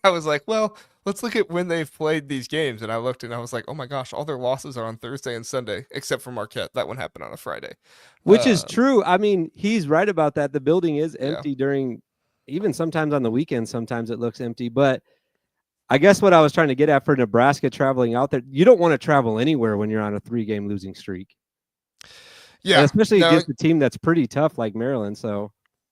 I was like, well, let's look at when they've played these games. And I looked and I was like, oh my gosh, all their losses are on Thursday and Sunday, except for Marquette. That one happened on a Friday. Which is true. I mean, he's right about that. The building is empty during, even sometimes on the weekend, sometimes it looks empty. But I guess what I was trying to get at for Nebraska traveling out there, you don't want to travel anywhere when you're on a 3-game losing streak. Yeah. And especially against a team that's pretty tough like Maryland. So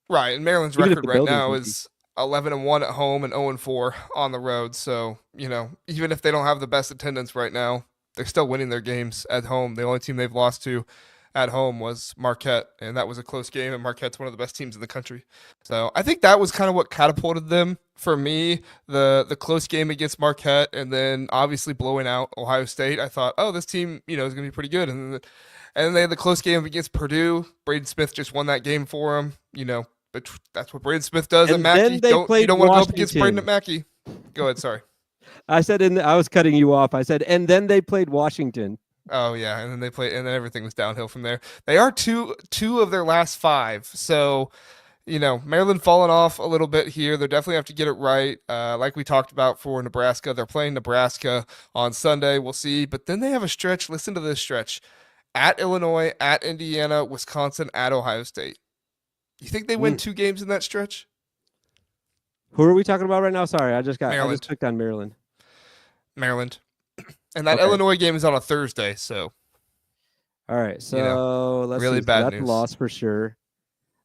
right. And Maryland's record right now is 11-1 at home and 0-4 on the road. So, even if they don't have the best attendance right now, they're still winning their games at home. The only team they've lost to at home was Marquette, and that was a close game, and Marquette's one of the best teams in the country. So I think that was kind of what catapulted them for me, the close game against Marquette, and then obviously blowing out Ohio State. I thought, oh, this team, is going to be pretty good. And then they had the close game against Purdue. Braden Smith just won that game for them, but that's what Braden Smith does at Mackey. You don't want to go up against Braden at Mackey. Go ahead, sorry. I said, I was cutting you off. I said, and then they played Washington. Oh yeah, and then and then everything was downhill from there. They are two of their last 5, so Maryland falling off a little bit here. They definitely have to get it right. Like we talked about for Nebraska, they're playing Nebraska on Sunday. We'll see, but then they have a stretch. Listen to this stretch: at Illinois, at Indiana, Wisconsin, at Ohio State. You think they win 2 games in that stretch? Who are we talking about right now? Sorry, I just clicked on Maryland. Maryland. And that Illinois game is on a Thursday, so. All right, so let's really see. Bad That's news. A loss for sure.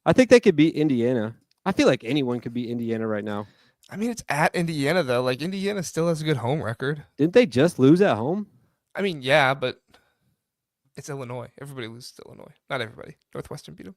I think they could beat Indiana. I feel like anyone could beat Indiana right now. I mean, it's at Indiana, though. Like, Indiana still has a good home record. Didn't they just lose at home? I mean, yeah, but it's Illinois. Everybody loses to Illinois. Not everybody. Northwestern beat them.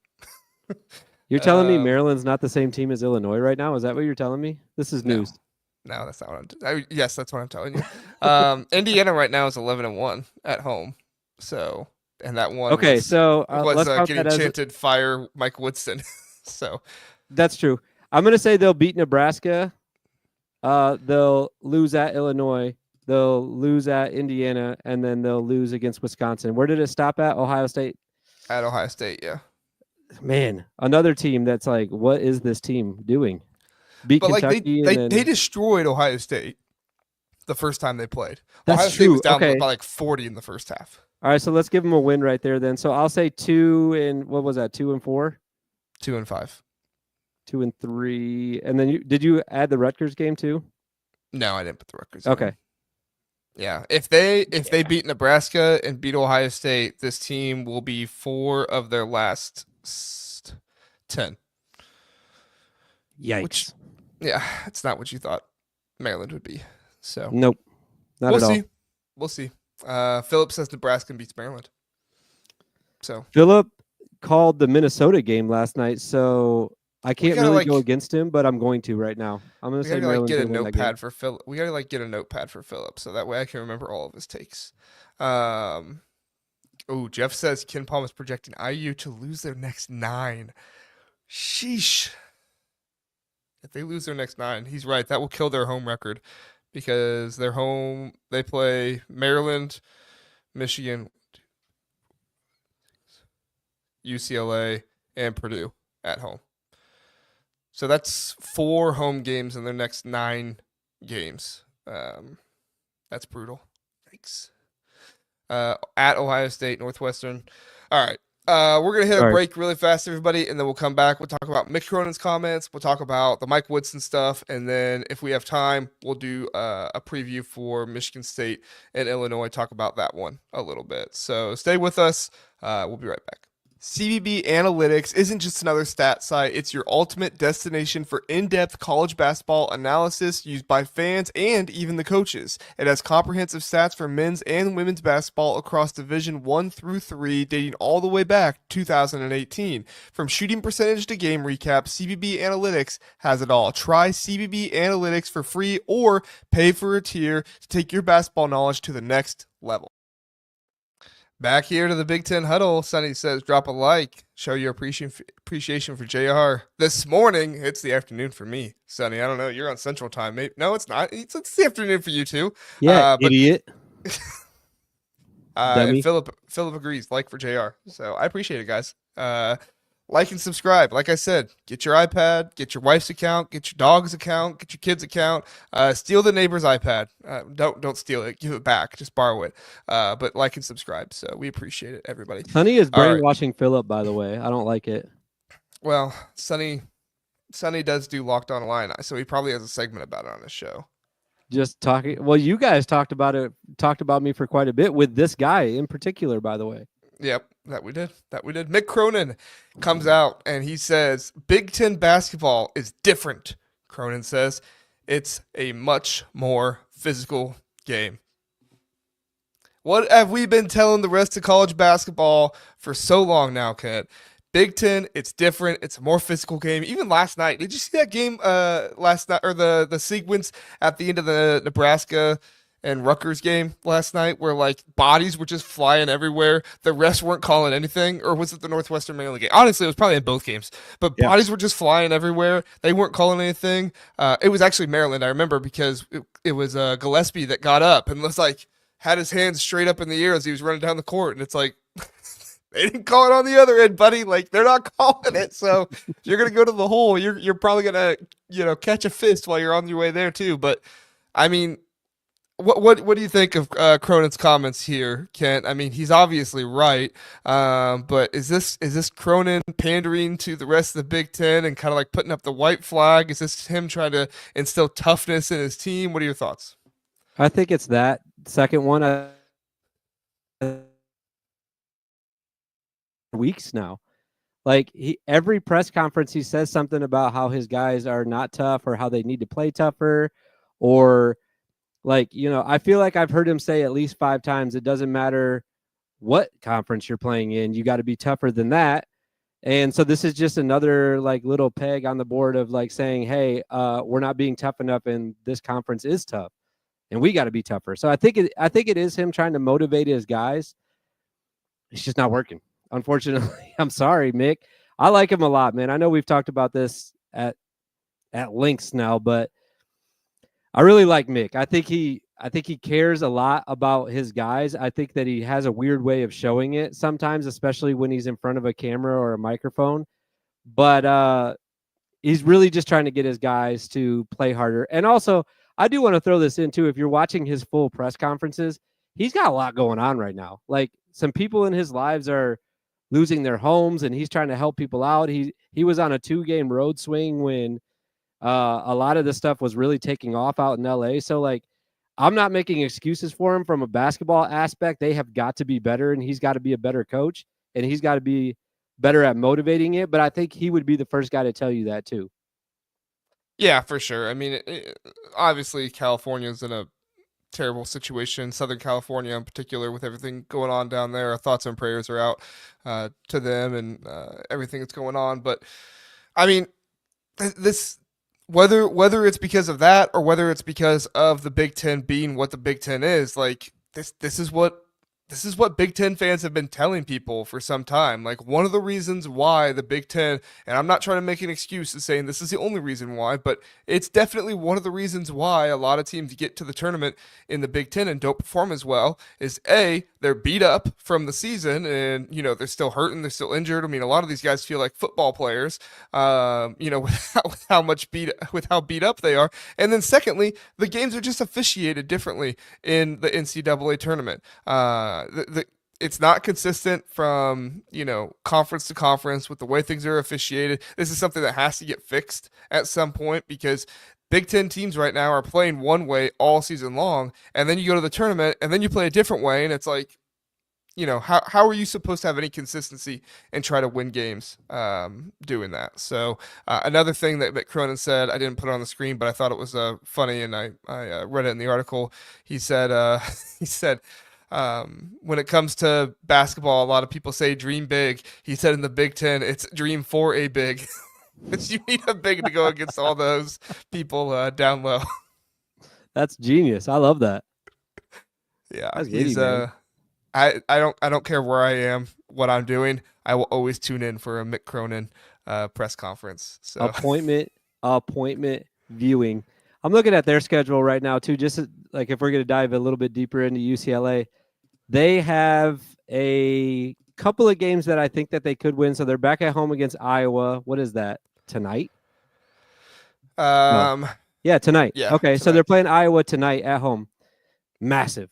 You're telling me Maryland's not the same team as Illinois right now? Is that what you're telling me? This is news. No, that's not what yes, that's what I'm telling you. Indiana right now is 11-1 at home. So, and that one let's getting chanted fire Mike Woodson. So that's true. I'm going to say they'll beat Nebraska. They'll lose at Illinois. They'll lose at Indiana, and then they'll lose against Wisconsin. Where did it stop at? Ohio State? At Ohio State, yeah. Man, another team that's like, what is this team doing? Beat Kentucky. They destroyed Ohio State the first time they played. That's Ohio true. State was down by like 40 in the first half. All right, so let's give them a win right there then. So I'll say 2 and what was that? 2 and 4? 2 and 5. 2 and 3. And then did you add the Rutgers game too? No, I didn't put the Rutgers. Okay. Yeah, if they beat Nebraska and beat Ohio State, this team will be 4 of their last 10. Yikes. Yeah, it's not what you thought Maryland would be. So nope, not at all. We'll see. Philip says Nebraska beats Maryland. So Philip called the Minnesota game last night, so I can't really go against him, but I'm going to right now. I'm going to say Maryland. Get a notepad for Philip. We gotta get a notepad for Philip, so that way I can remember all of his takes. Jeff says Ken Palm is projecting IU to lose their next 9. Sheesh. If they lose their next 9, he's right. That will kill their home record because their home, they play Maryland, Michigan, UCLA, and Purdue at home. So that's 4 home games in their next 9 games. That's brutal. Yikes. At Ohio State, Northwestern. All right. We're going to hit a break really fast, everybody, and then we'll come back. We'll talk about Mick Cronin's comments. We'll talk about the Mike Woodson stuff, and then if we have time, we'll do a preview for Michigan State and Illinois, talk about that one a little bit. So stay with us. We'll be right back. CBB Analytics isn't just another stat site, it's your ultimate destination for in-depth college basketball analysis used by fans and even the coaches. It has comprehensive stats for men's and women's basketball across Division 1 through 3, dating all the way back to 2018. From shooting percentage to game recap, CBB Analytics has it all. Try CBB Analytics for free or pay for a tier to take your basketball knowledge to the next level. Back here to the Big Ten Huddle, Sonny says, drop a like, show your appreciation for JR. This morning, it's the afternoon for me, Sonny. I don't know, you're on Central Time. Maybe, no, it's not. It's the afternoon for you too. Yeah, idiot. And Philip agrees, like for JR. So I appreciate it, guys. Like and subscribe. Like I said, get your iPad, get your wife's account, get your dog's account, get your kid's account. Steal the neighbor's iPad. Don't steal it. Give it back. Just borrow it. But like and subscribe. So we appreciate it, everybody. Sonny is brainwashing Philip, by the way. I don't like it. Well, Sonny does do Locked On Illini, so he probably has a segment about it on his show. Just talking. Well, you guys talked about me for quite a bit with this guy in particular, by the way. Yep, that we did. Mick Cronin comes out and he says, Big Ten basketball is different. Cronin says, it's a much more physical game. What have we been telling the rest of college basketball for so long now, Kent? Big Ten, it's different. It's a more physical game. Even last night, did you see that game last night, or the sequence at the end of the Nebraska and Rutgers game last night where like bodies were just flying everywhere. The refs weren't calling anything, or was it the Northwestern Maryland game? Honestly, it was probably in both games. But Yeah. bodies were just flying everywhere. They weren't calling anything. It was actually Maryland, I remember, because it was Gillespie that got up and was like had his hands straight up in the air as he was running down the court, and it's like they didn't call it on the other end, buddy. Like they're not calling it. So if you're gonna go to the hole, you're probably gonna catch a fist while you're on your way there too. But I mean, what do you think of Cronin's comments here, Kent? I mean, he's obviously right, but is this Cronin pandering to the rest of the Big Ten and kind of like putting up the white flag? Is this him trying to instill toughness in his team? What are your thoughts? I think it's that second one. Weeks now. Like every press conference, he says something about how his guys are not tough or how they need to play tougher, or like, I feel like I've heard him say at least 5 times, it doesn't matter what conference you're playing in, you got to be tougher than that. And so this is just another like little peg on the board of like saying, hey, we're not being tough enough, and this conference is tough, and we got to be tougher. So I think it is him trying to motivate his guys. It's just not working, unfortunately. I'm sorry, Mick. I like him a lot, man. I know we've talked about this at lengths now, but I really like Mick. I think he cares a lot about his guys. I think that he has a weird way of showing it sometimes, especially when he's in front of a camera or a microphone. But he's really just trying to get his guys to play harder. And also, I do want to throw this in too. If you're watching his full press conferences, he's got a lot going on right now. Like some people in his lives are losing their homes, and he's trying to help people out. He was on a 2-game road swing when a lot of the stuff was really taking off out in LA. So like, I'm not making excuses for him from a basketball aspect. They have got to be better, and he's got to be a better coach, and he's got to be better at motivating it. But I think he would be the first guy to tell you that too. Yeah, for sure. I mean, obviously California's in a terrible situation. Southern California, in particular, with everything going on down there. Our thoughts and prayers are out to them and everything that's going on. But I mean, this whether it's because of that or whether it's because of the Big Ten being what the Big Ten is, like this is what Big Ten fans have been telling people for some time. Like one of the reasons why the Big Ten, and I'm not trying to make an excuse and saying this is the only reason why, but it's definitely one of the reasons why a lot of teams get to the tournament in the Big Ten and don't perform as well is A, they're beat up from the season and, they're still hurting, they're still injured. I mean, a lot of these guys feel like football players, with how beat up they are. And then secondly, the games are just officiated differently in the NCAA tournament. It's not consistent from conference to conference with the way things are officiated. This is something that has to get fixed at some point because Big Ten teams right now are playing one way all season long, and then you go to the tournament and then you play a different way, and it's like, how are you supposed to have any consistency and try to win games doing that? So another thing that Cronin said, I didn't put it on the screen, but I thought it was funny, and I read it in the article. He said he said. When it comes to basketball, a lot of people say dream big. He said in the Big Ten, it's dream for a big. You need a big to go against all those people down low. That's genius. I love that. Yeah, That's he's witty, man. I don't care where I am, what I'm doing. I will always tune in for a Mick Cronin press conference. So Appointment viewing. I'm looking at their schedule right now too. Just like if we're going to dive a little bit deeper into UCLA, they have a couple of games that I think that they could win. So they're back at home against Iowa. What is that? Tonight? No. Yeah, tonight. Yeah, Okay, tonight. so they're playing Iowa tonight at home. Massive.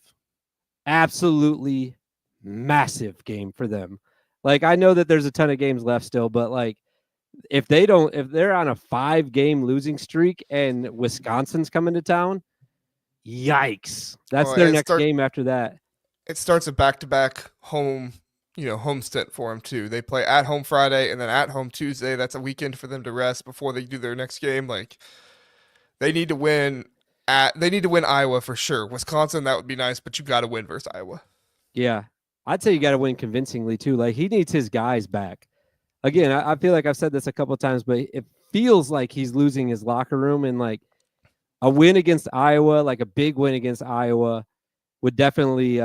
Absolutely massive game for them. Like I know that there's a ton of games left still, but like if they're on a 5-game losing streak and Wisconsin's coming to town, yikes. That's their next game after that. It starts a back-to-back home stint for them too. They play at home Friday and then at home Tuesday. That's a weekend for them to rest before they do their next game. Like they need to win Iowa for sure. Wisconsin, that would be nice, but you got to win versus Iowa. Yeah. I'd say you got to win convincingly too. Like he needs his guys back. Again, I feel like I've said this a couple of times, but it feels like he's losing his locker room, and like a win against Iowa, like a big win against Iowa, would definitely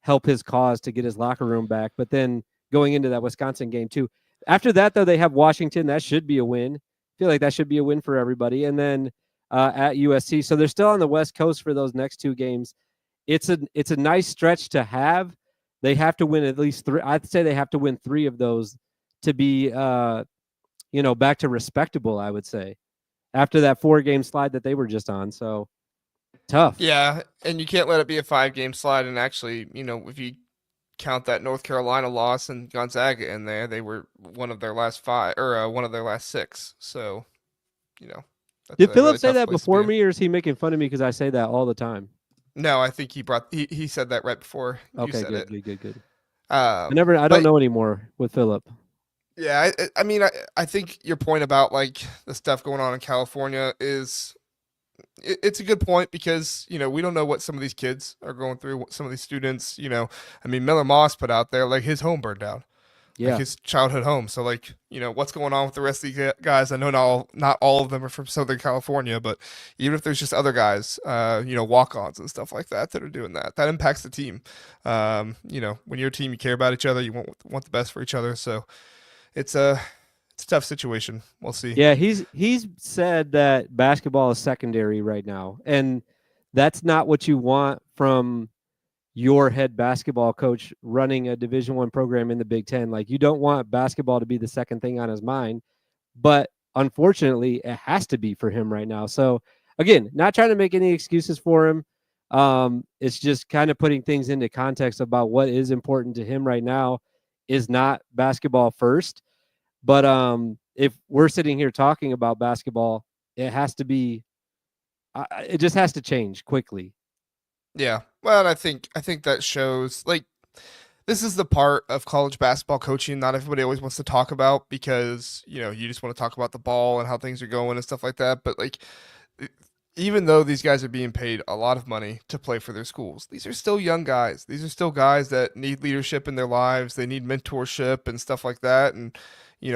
help his cause to get his locker room back. But then going into that Wisconsin game too. After that, though, they have Washington. That should be a win. I feel like that should be a win for everybody. And then at USC, so they're still on the West Coast for those next two games. It's a nice stretch to have. They have to win at least three. I'd say they have to win three of those to be back to respectable. I would say after that 4-game slide that they were just on. So tough. Yeah, and you can't let it be a 5-game slide. And actually, if you count that North Carolina loss and Gonzaga in there, they were one of their last 5 or one of their last 6. So, that's Did a Philip really say tough that place to before be in. me, or is he making fun of me because I say that all the time? No, I think he said that right before you Okay, said good, it. good, good, good. I don't But know anymore with Philip. yeah, I mean, I think your point about like the stuff going on in California is it's a good point because we don't know what some of these kids are going through, what some of these students. I mean, Miller Moss put out there like his home burned down, like Yeah. his childhood home. So like what's going on with the rest of these guys? I know not all of them are from Southern California, but even if there's just other guys, walk-ons and stuff like that are doing that impacts the team. When you're a team, you care about each other, you want the best for each other. So it's a tough situation. We'll see. Yeah, he's said that basketball is secondary right now, and that's not what you want from your head basketball coach running a Division One program in the Big Ten. Like you don't want basketball to be the second thing on his mind, but unfortunately, it has to be for him right now. So again, not trying to make any excuses for him. It's just kind of putting things into context about what is important to him right now is not basketball first. But if we're sitting here talking about basketball, it has to be. It just has to change quickly. Yeah. Well, and I think that shows like this is the part of college basketball coaching not everybody always wants to talk about because, you just want to talk about the ball and how things are going and stuff like that. But like e- even though these guys are being paid a lot of money to play for their schools, these are still young guys. These are still guys that need leadership in their lives. They need mentorship and stuff like that. And,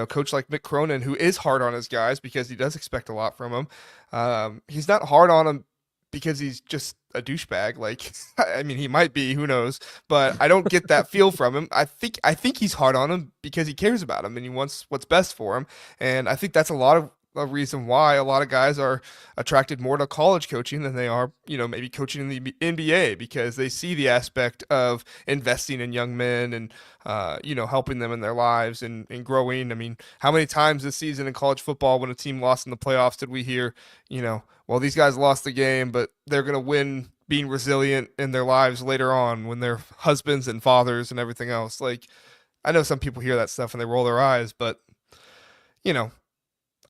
coach like Mick Cronin, who is hard on his guys because he does expect a lot from them. He's not hard on them because he's just a douchebag. Like, I mean, he might be, who knows? But I don't get that feel from him. I think he's hard on him because he cares about him and he wants what's best for him. And I think that's a lot of a reason why a lot of guys are attracted more to college coaching than they are, maybe coaching in the NBA because they see the aspect of investing in young men and, helping them in their lives and growing. I mean, how many times this season in college football when a team lost in the playoffs did we hear, well, these guys lost the game, but they're going to win being resilient in their lives later on when they're husbands and fathers and everything else. Like, I know some people hear that stuff and they roll their eyes, but, you know,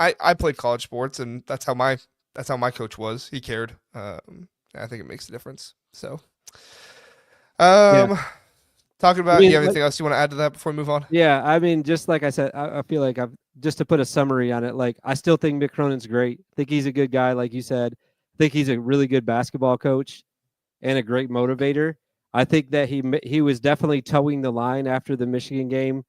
I played college sports, and that's how my coach was. He cared. I think it makes a difference. So, Yeah, um, talking I about, you mean, have anything else you want to add to that before we move on? yeah, I mean, just like I said, I feel like I've just to put a summary on it. Like, I still think Mick Cronin's great. I think he's a good guy, like you said. I think he's a really good basketball coach and a great motivator. I think that he was definitely towing the line after the Michigan game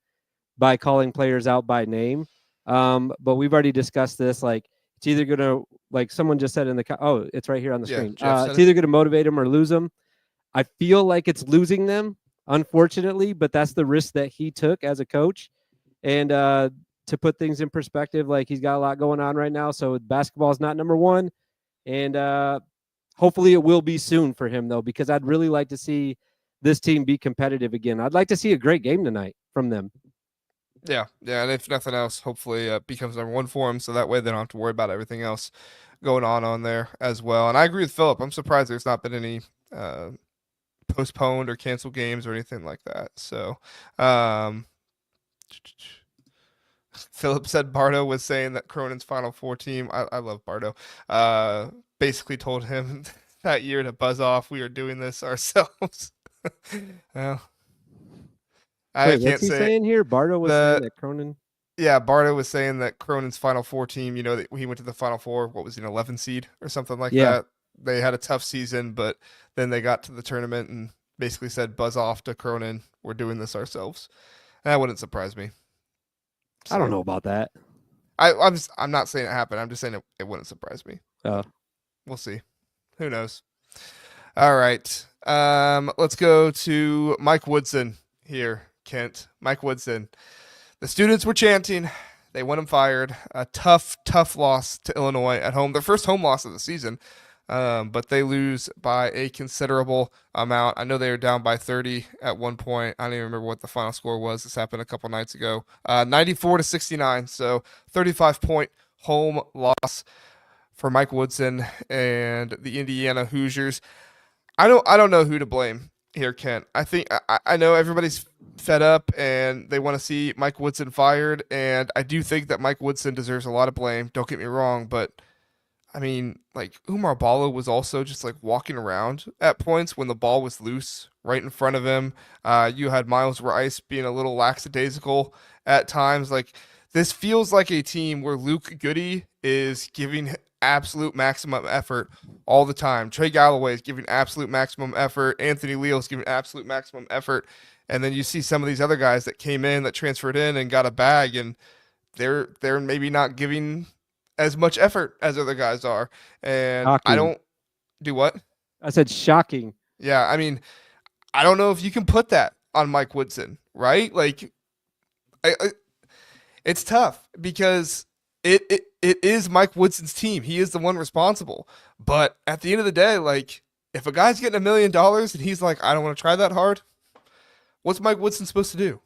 by calling players out by name. But we've already discussed this. Like, it's either gonna, like someone just said in the it's right here on the Yeah, screen. Jeff said It's it. either gonna motivate them or lose them. I feel like it's losing them, unfortunately, but that's the risk that he took as a coach. And to put things in perspective, like he's got a lot going on right now. So basketball is not number one. And hopefully it will be soon for him, though, because I'd really like to see this team be competitive again. I'd like to see a great game tonight from them. Yeah, yeah, and if nothing else, hopefully it becomes number one for him, so that way they don't have to worry about everything else going on there as well. And I agree with Philip. I'm surprised there's not been any uh, postponed or canceled games or anything like that. So, um, Philip said Bardo was saying that Cronin's Final Four team. I love Bardo. Basically told him that year to buzz off. We are doing this ourselves. Well, I Wait, what's can't he say saying here? Bardo was saying the that Cronin. yeah. Bardo was saying that Cronin's Final Four team. That he went to the Final Four. What was he, an 11 seed or something like Yeah, that? They had a tough season, but then they got to the tournament and basically said, "Buzz off to Cronin. We're doing this ourselves." That wouldn't surprise me. I don't So know about that. I'm not saying it happened. I'm just saying it wouldn't surprise me. Uh, We'll see. Who knows? All right. Let's go to Mike Woodson here, Kent. Mike Woodson. The students were chanting. They want him fired. A tough, tough loss to Illinois at home. Their first home loss of the season. But they lose by a considerable amount. I know they were down by 30 at one point. I don't even remember what the final score was. This happened a couple nights ago. 94-69. So 35-point home loss for Mike Woodson and the Indiana Hoosiers. I don't know who to blame here, Kent. I know everybody's fed up and they want to see Mike Woodson fired, and I do think that Mike Woodson deserves a lot of blame. Don't get me wrong, but I mean, like Umar Balo was also just like walking around at points when the ball was loose right in front of him. You had Miles Rice being a little lackadaisical at times. Like this feels like a team where Luke Goody is giving absolute maximum effort all the time. Trey Galloway is giving absolute maximum effort. Anthony Leal is giving absolute maximum effort. And then you see some of these other guys that came in, that transferred in and got a bag, and they're maybe not giving as much effort as other guys are. And shocking. I don't do what? I said shocking. Yeah, I mean, I don't know if you can put that on Mike Woodson, right? Like, it's tough because it is Mike Woodson's team. He is the one responsible. But at the end of the day, like, if a guy's getting $1 million and he's like, I don't want to try that hard, what's Mike Woodson supposed to do?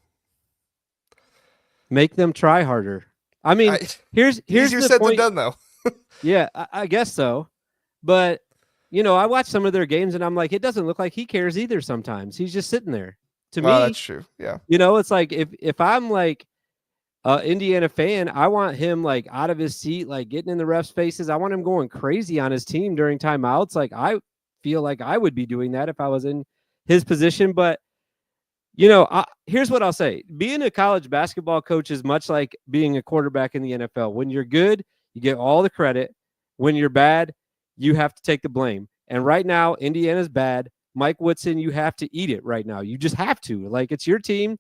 Make them try harder. I mean, here's easier the said point. than done, though. Yeah, I guess so. But, I watch some of their games and I'm like, it doesn't look like he cares either sometimes. He's just sitting there. To me, that's true. Yeah. It's like if I'm like Indiana fan, I want him like out of his seat, like getting in the refs' faces. I want him going crazy on his team during timeouts. Like I feel like I would be doing that if I was in his position. But here's what I'll say. Being a college basketball coach is much like being a quarterback in the NFL. When you're good, you get all the credit. When you're bad, you have to take the blame. And right now, Indiana's bad. Mike Woodson, you have to eat it right now. You just have to. Like, it's your team.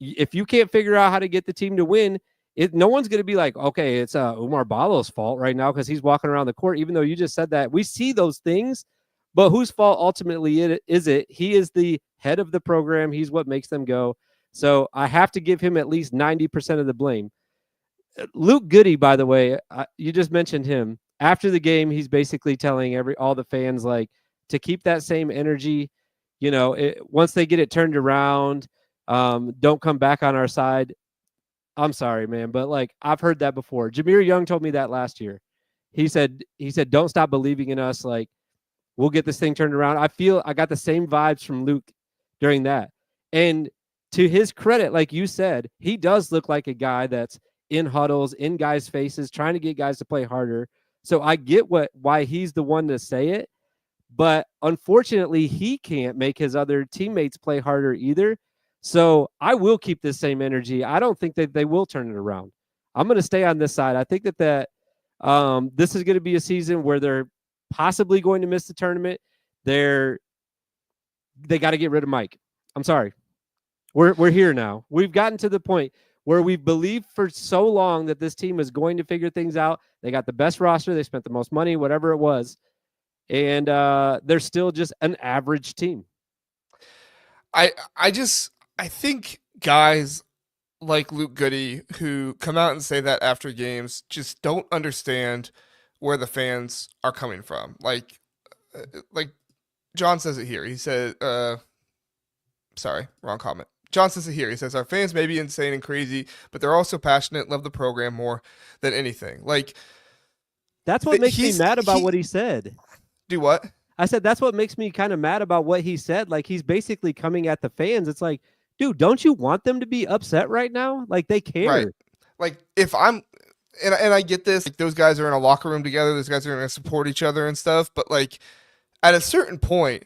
If you can't figure out how to get the team to win, no one's going to be like, okay, it's Umar Balo's fault right now because he's walking around the court, even though you just said that. We see those things, but whose fault ultimately is it? He is the head of the program. He's what makes them go. So I have to give him at least 90% of the blame. Luke Goody, by the way, you just mentioned him. After the game, he's basically telling all the fans like to keep that same energy. Once they get it turned around, don't come back on our side. I'm sorry, man, but like I've heard that before. Jameer Young told me that last year. He said, don't stop believing in us. Like, we'll get this thing turned around. I got the same vibes from Luke during that. And to his credit, like you said, he does look like a guy that's in huddles, in guys' faces, trying to get guys to play harder. So I get why he's the one to say it. But unfortunately, he can't make his other teammates play harder either. So I will keep this same energy. I don't think that they will turn it around. I'm going to stay on this side. I think that this is going to be a season where they're possibly going to miss the tournament. They got to get rid of Mike. I'm sorry. We're here now. We've gotten to the point where we've believed for so long that this team is going to figure things out. They got the best roster. They spent the most money, whatever it was. And they're still just an average team. I think guys like Luke Goody who come out and say that after games just don't understand where the fans are coming from. Like John says it here. He said, sorry, wrong comment. John says it here. He says, our fans may be insane and crazy, but they're also passionate, love the program more than anything. Like, that's what makes me mad about what he said. Do what? I said, that's what makes me kind of mad about what he said. Like, he's basically coming at the fans. It's like, dude, don't you want them to be upset right now? Like, they care. Right. Like, if I'm, and I get this, like, those guys are in a locker room together. Those guys are going to support each other and stuff. But, like, at a certain point,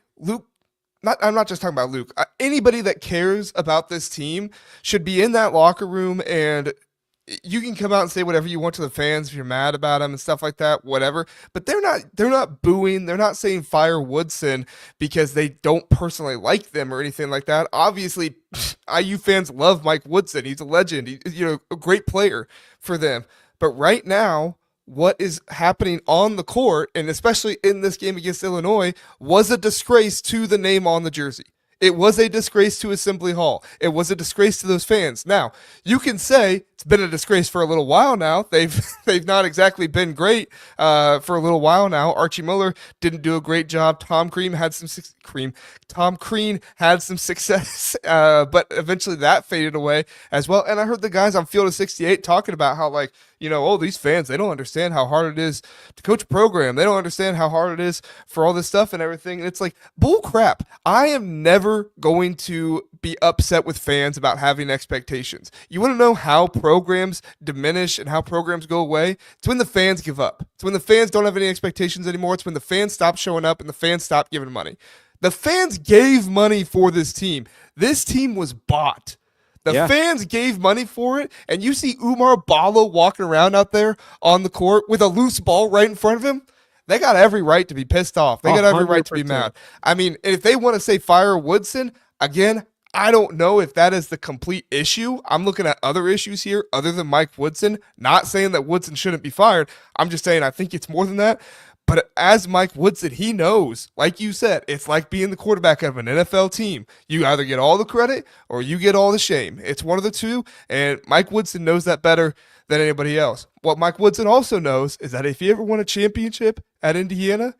I'm not just talking about Luke. Anybody that cares about this team should be in that locker room and you can come out and say whatever you want to the fans if you're mad about them and stuff like that, whatever. But they're not booing. They're not saying fire Woodson because they don't personally like them or anything like that. Obviously, IU fans love Mike Woodson. He's a legend. A great player for them. But right now, what is happening on the court, and especially in this game against Illinois, was a disgrace to the name on the jersey. It was a disgrace to Assembly Hall. It was a disgrace to those fans. Now, you can say it's been a disgrace for a little while now. They've not exactly been great for a little while now. Archie Miller didn't do a great job. Tom Crean had some success, but eventually that faded away as well. And I heard the guys on Field of 68 talking about how, like, oh, these fans, they don't understand how hard it is to coach a program. They don't understand how hard it is for all this stuff and everything. And it's like, bull crap. I am never going to be upset with fans about having expectations. You want to know how programs diminish and how programs go away? It's when the fans give up. It's when the fans don't have any expectations anymore. It's when the fans stop showing up and the fans stop giving money. The fans gave money for this team. This team was bought. The fans gave money for it, and you see Umar Balo walking around out there on the court with a loose ball right in front of him. They got every right to be pissed off. They got every right to be mad. I mean, if they want to say fire Woodson, again, I don't know if that is the complete issue. I'm looking at other issues here other than Mike Woodson. Not saying that Woodson shouldn't be fired. I'm just saying I think it's more than that. But as Mike Woodson, he knows, like you said, it's like being the quarterback of an NFL team. You either get all the credit or you get all the shame. It's one of the two, and Mike Woodson knows that better than anybody else. What Mike Woodson also knows is that if he ever won a championship at Indiana,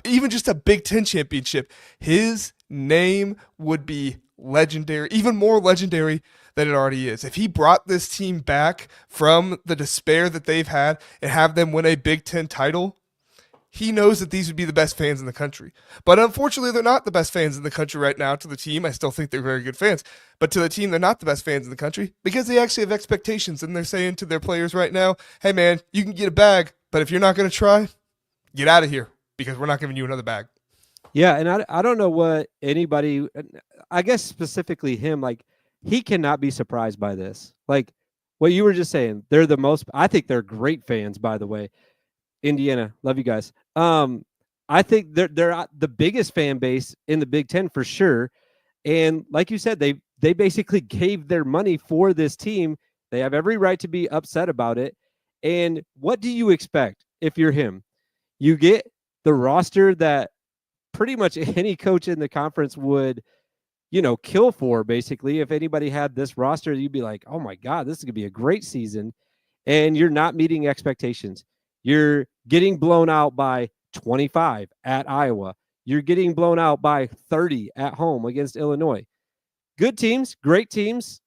even just a Big Ten championship, his name would be legendary, even more legendary than it already is. If he brought this team back from the despair that they've had and have them win a Big Ten title, he knows that these would be the best fans in the country. But unfortunately, they're not the best fans in the country right now to the team. I still think they're very good fans. But to the team, they're not the best fans in the country because they actually have expectations. And they're saying to their players right now, hey, man, you can get a bag, but if you're not going to try, get out of here because we're not giving you another bag. Yeah, and I don't know what anybody, I guess specifically him, like, he cannot be surprised by this. Like, what you were just saying, I think they're great fans, by the way. Indiana, love you guys. I think they're the biggest fan base in the Big Ten for sure. And like you said, they basically gave their money for this team. They have every right to be upset about it. And what do you expect if you're him? You get the roster that pretty much any coach in the conference would, kill for, basically. If anybody had this roster, you'd be like, oh my God, this is going to be a great season. And you're not meeting expectations. You're getting blown out by 25 at Iowa. You're getting blown out by 30 at home against Illinois. Good teams, great teams.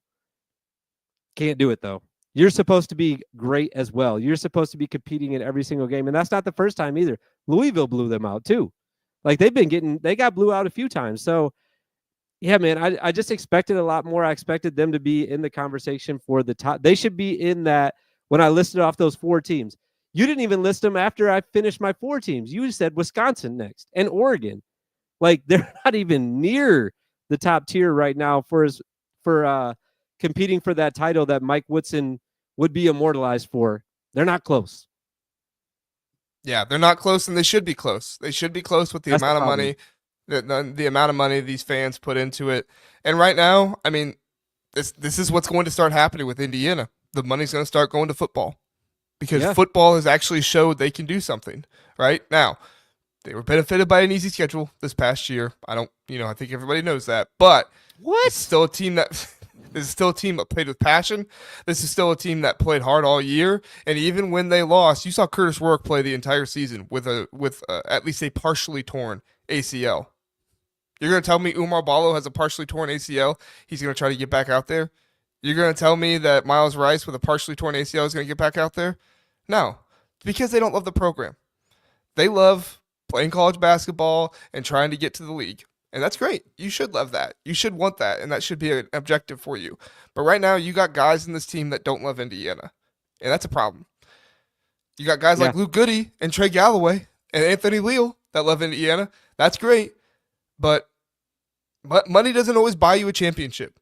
Can't do it, though. You're supposed to be great as well. You're supposed to be competing in every single game. And that's not the first time either. Louisville blew them out, too. Like, they got blew out a few times. So, yeah, man, I just expected a lot more. I expected them to be in the conversation for the top. They should be in that when I listed off those 4 teams. You didn't even list them after I finished my 4 teams. You said Wisconsin next and Oregon. Like, they're not even near the top tier right now for competing for that title that Mike Woodson would be immortalized for. They're not close. Yeah, they're not close, and they should be close. They should be close with the amount of money, the amount of money these fans put into it. And right now, I mean, this is what's going to start happening with Indiana. The money's going to start going to football. Because football has actually showed they can do something right now. They were benefited by an easy schedule this past year. I think everybody knows that. But this is still a team that played with passion. This is still a team that played hard all year. And even when they lost, you saw Curtis Rourke play the entire season with at least a partially torn ACL. You're going to tell me Umar Balo has a partially torn ACL? He's going to try to get back out there? You're going to tell me that Miles Rice with a partially torn ACL is going to get back out there? No. It's because they don't love the program. They love playing college basketball and trying to get to the league. And that's great. You should love that. You should want that, and that should be an objective for you. But right now, you got guys in this team that don't love Indiana, and that's a problem. You got guys like Luke Goody and Trey Galloway and Anthony Leal that love Indiana. That's great. But money doesn't always buy you a championship.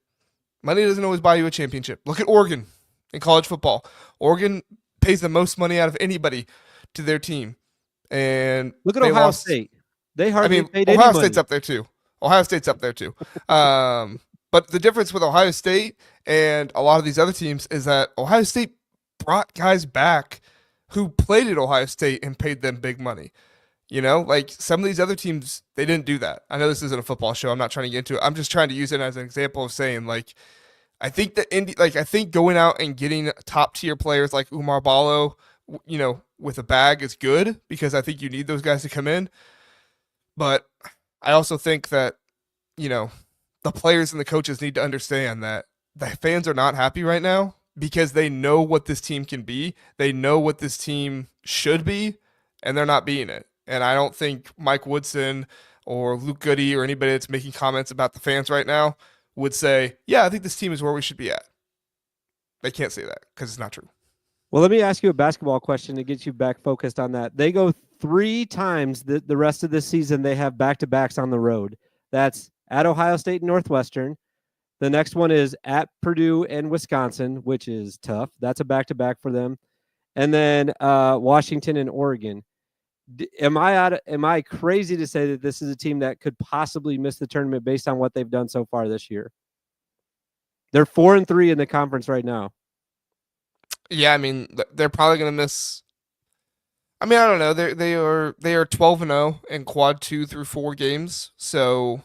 Money doesn't always buy you a championship. Look at Oregon. in college football. Oregon pays the most money out of anybody to their team, and Look at they Ohio lost. State. They I hardly mean, paid any Ohio State's money. up there too. Ohio State's up there too. But the difference with Ohio State and a lot of these other teams is that Ohio State brought guys back who played at Ohio State and paid them big money. You know, like some of these other teams, they didn't do that. I know this isn't a football show. I'm not trying to get into it. I'm just trying to use it as an example of saying, like, I think that I think going out and getting top tier players like Umar Ballo, you know, with a bag is good because I think you need those guys to come in. But I also think that, you know, the players and the coaches need to understand that the fans are not happy right now because they know what this team can be. They know what this team should be, and they're not being it. And I don't think Mike Woodson or Luke Goody or anybody that's making comments about the fans right now would say, yeah, I think this team is where we should be at. They can't say that because it's not true. Well, let me ask you a basketball question to get you back focused on that. They go 3 times the rest of this season. They have back-to-backs on the road. That's at Ohio State and Northwestern. The next one is at Purdue and Wisconsin, which is tough. That's a back-to-back for them. And then Washington and Oregon. Am I crazy to say that this is a team that could possibly miss the tournament based on what they've done so far this year? They're 4-3 in the conference right now. Yeah, I mean, they're probably going to miss. I mean, I don't know. They are 12-0 in quad 2 through 4 games. So,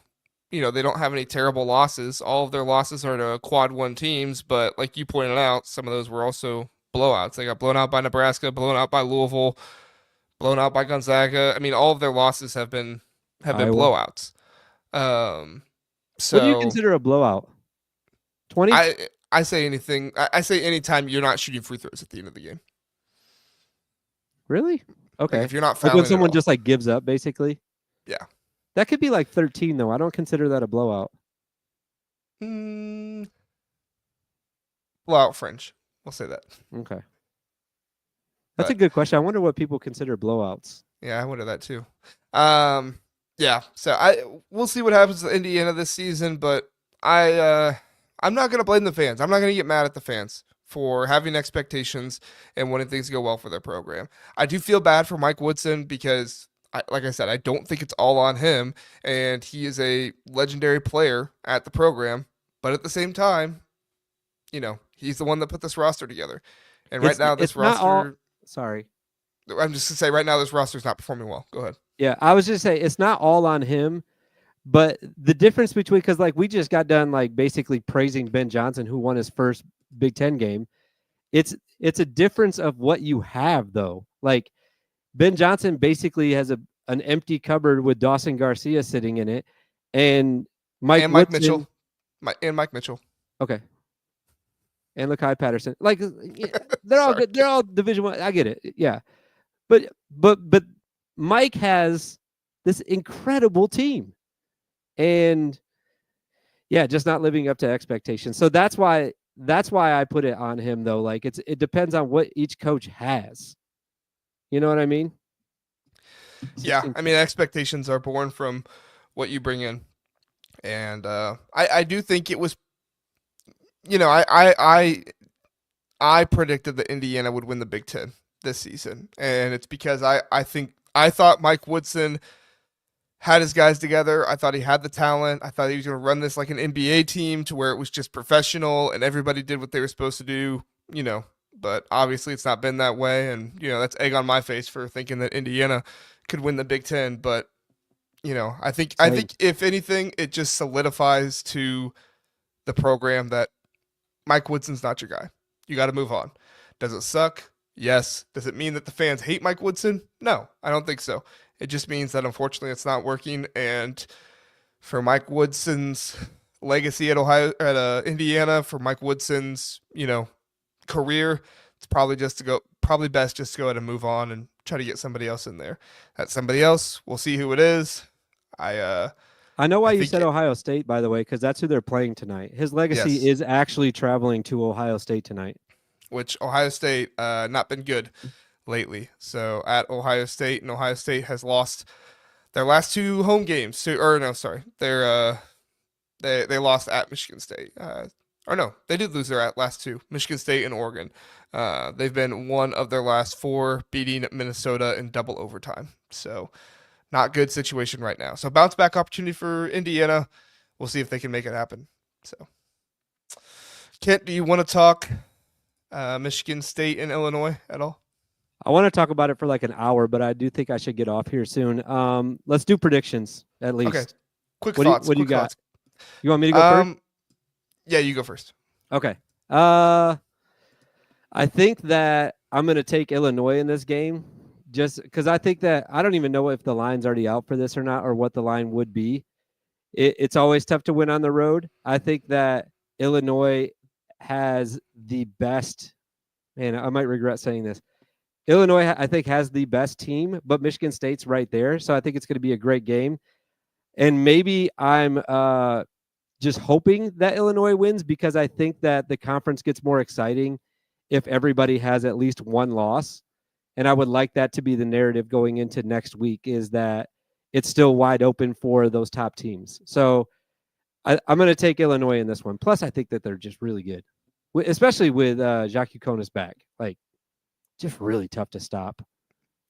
you know, they don't have any terrible losses. All of their losses are to quad 1 teams, but like you pointed out, some of those were also blowouts. They got blown out by Nebraska, blown out by Louisville, blown out by Gonzaga. I mean, all of their losses have been Iowa. blowouts. What do you So consider a blowout? 20? I say anything. I say anytime you're not shooting free throws at the end of the game. Really? Okay. Like if you're not Like fouling when at someone all. just like gives up, basically. Yeah. That could be like 13 though. I don't consider that a blowout. Blowout fringe. We'll say that. Okay. That's a good question. I wonder what people consider blowouts. Yeah, I wonder that too. Yeah. So we'll see what happens to Indiana this season, but I'm not gonna blame the fans. I'm not gonna get mad at the fans for having expectations and wanting things to go well for their program. I do feel bad for Mike Woodson because like I said, I don't think it's all on him, and he is a legendary player at the program. But at the same time, you know, he's the one that put this roster together. And right now, this roster. Sorry. I'm just gonna say right now, this roster is not performing well. Go ahead. Yeah, I was just saying it's not all on him, but the difference between because like we just got done like basically praising Ben Johnson who won his first Big Ten game. It's a difference of what you have though. Like Ben Johnson basically has an empty cupboard with Dawson Garcia sitting in it, and Mike Mitchell, and Mike Mitchell. Okay. And Lakai Patterson, like they're all good. They're all Division I. I get it, yeah, but Mike has this incredible team, and yeah, just not living up to expectations. So that's why I put it on him though. Like it depends on what each coach has. You know what I mean? Yeah, I mean expectations are born from what you bring in, and I do think it was. You know, I predicted that Indiana would win the Big Ten this season, and it's because I thought Mike Woodson had his guys together. I thought he had the talent. I thought he was going to run this like an NBA team to where it was just professional and everybody did what they were supposed to do. You know, but obviously it's not been that way, and you know that's egg on my face for thinking that Indiana could win the Big Ten. But you know, I think if anything, it just solidifies to the program that Mike Woodson's not your guy. You got to move on. Does it suck? Yes. Does it mean that the fans hate Mike Woodson? No, I don't think so. It just means that unfortunately it's not working. And for Mike Woodson's legacy at Indiana, for Mike Woodson's, you know, career, it's probably best just to go ahead and move on and try to get somebody else in there. That somebody else, we'll see who it is. I know why you said Ohio State, by the way, because that's who they're playing tonight. His legacy is actually traveling to Ohio State tonight. Which Ohio State not been good lately. So at Ohio State, and Ohio State has lost their last 2 home games. They lost at Michigan State. Or no, they did lose their last two, Michigan State and Oregon. They've been one of their last four, beating Minnesota in double overtime. So not good situation right now. So bounce back opportunity for Indiana. We'll see if they can make it happen. So Kent, do you want to talk Michigan State and Illinois at all? I want to talk about it for like an hour, but I do think I should get off here soon. Let's do predictions at least. Okay. Quick What thoughts. do you quick got? thoughts. You want me to go first? Yeah, you go first. Okay. I think that I'm going to take Illinois in this game just because I think that I don't even know if the line's already out for this or not, or what the line would be. It's always tough to win on the road. I think that Illinois has the best, and I might regret saying this. Illinois, I think, has the best team, but Michigan State's right there. So I think it's going to be a great game. And maybe I'm just hoping that Illinois wins because I think that the conference gets more exciting if everybody has at least one loss. And I would like that to be the narrative going into next week, is that it's still wide open for those top teams. So I'm going to take Illinois in this one. Plus, I think that they're just really good, especially with Jacques Ukonis back. Like, just really tough to stop.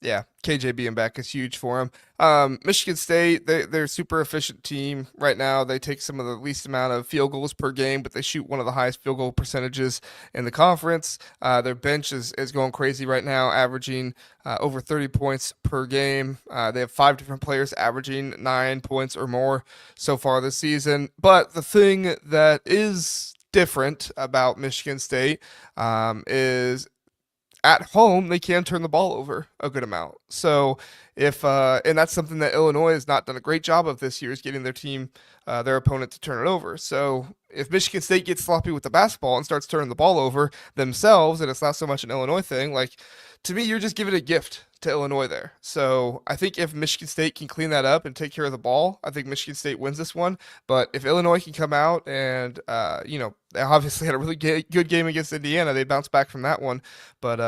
Yeah, KJ being back is huge for him. Michigan State, they're a super efficient team right now. They take some of the least amount of field goals per game, but they shoot one of the highest field goal percentages in the conference. Their bench is going crazy right now, averaging over 30 points per game. They have 5 different players averaging 9 points or more so far this season. But the thing that is different about Michigan State is at home, they can turn the ball over a good amount. So if and that's something that Illinois has not done a great job of this year, is getting their team, their opponent, to turn it over. So if Michigan State gets sloppy with the basketball and starts turning the ball over themselves, and it's not so much an Illinois thing, like, to me, you're just giving a gift to Illinois there. So I think if Michigan State can clean that up and take care of the ball, I think Michigan State wins this one. But if Illinois can come out and, they obviously had a really good game against Indiana, they bounced back from that one. But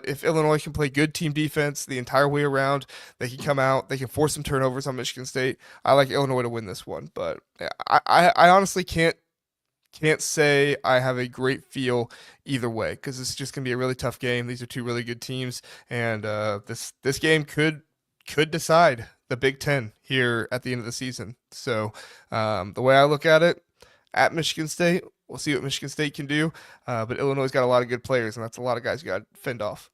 if Illinois can play good team defense the entire way around, they can come out, they can force some turnovers on Michigan State. I like Illinois to win this one. But I honestly can't say I have a great feel either way, because it's just going to be a really tough game. These are two really good teams, and this game could decide the Big Ten here at the end of the season. So the way I look at it, at Michigan State, we'll see what Michigan State can do, but Illinois got a lot of good players, and that's a lot of guys you got to fend off.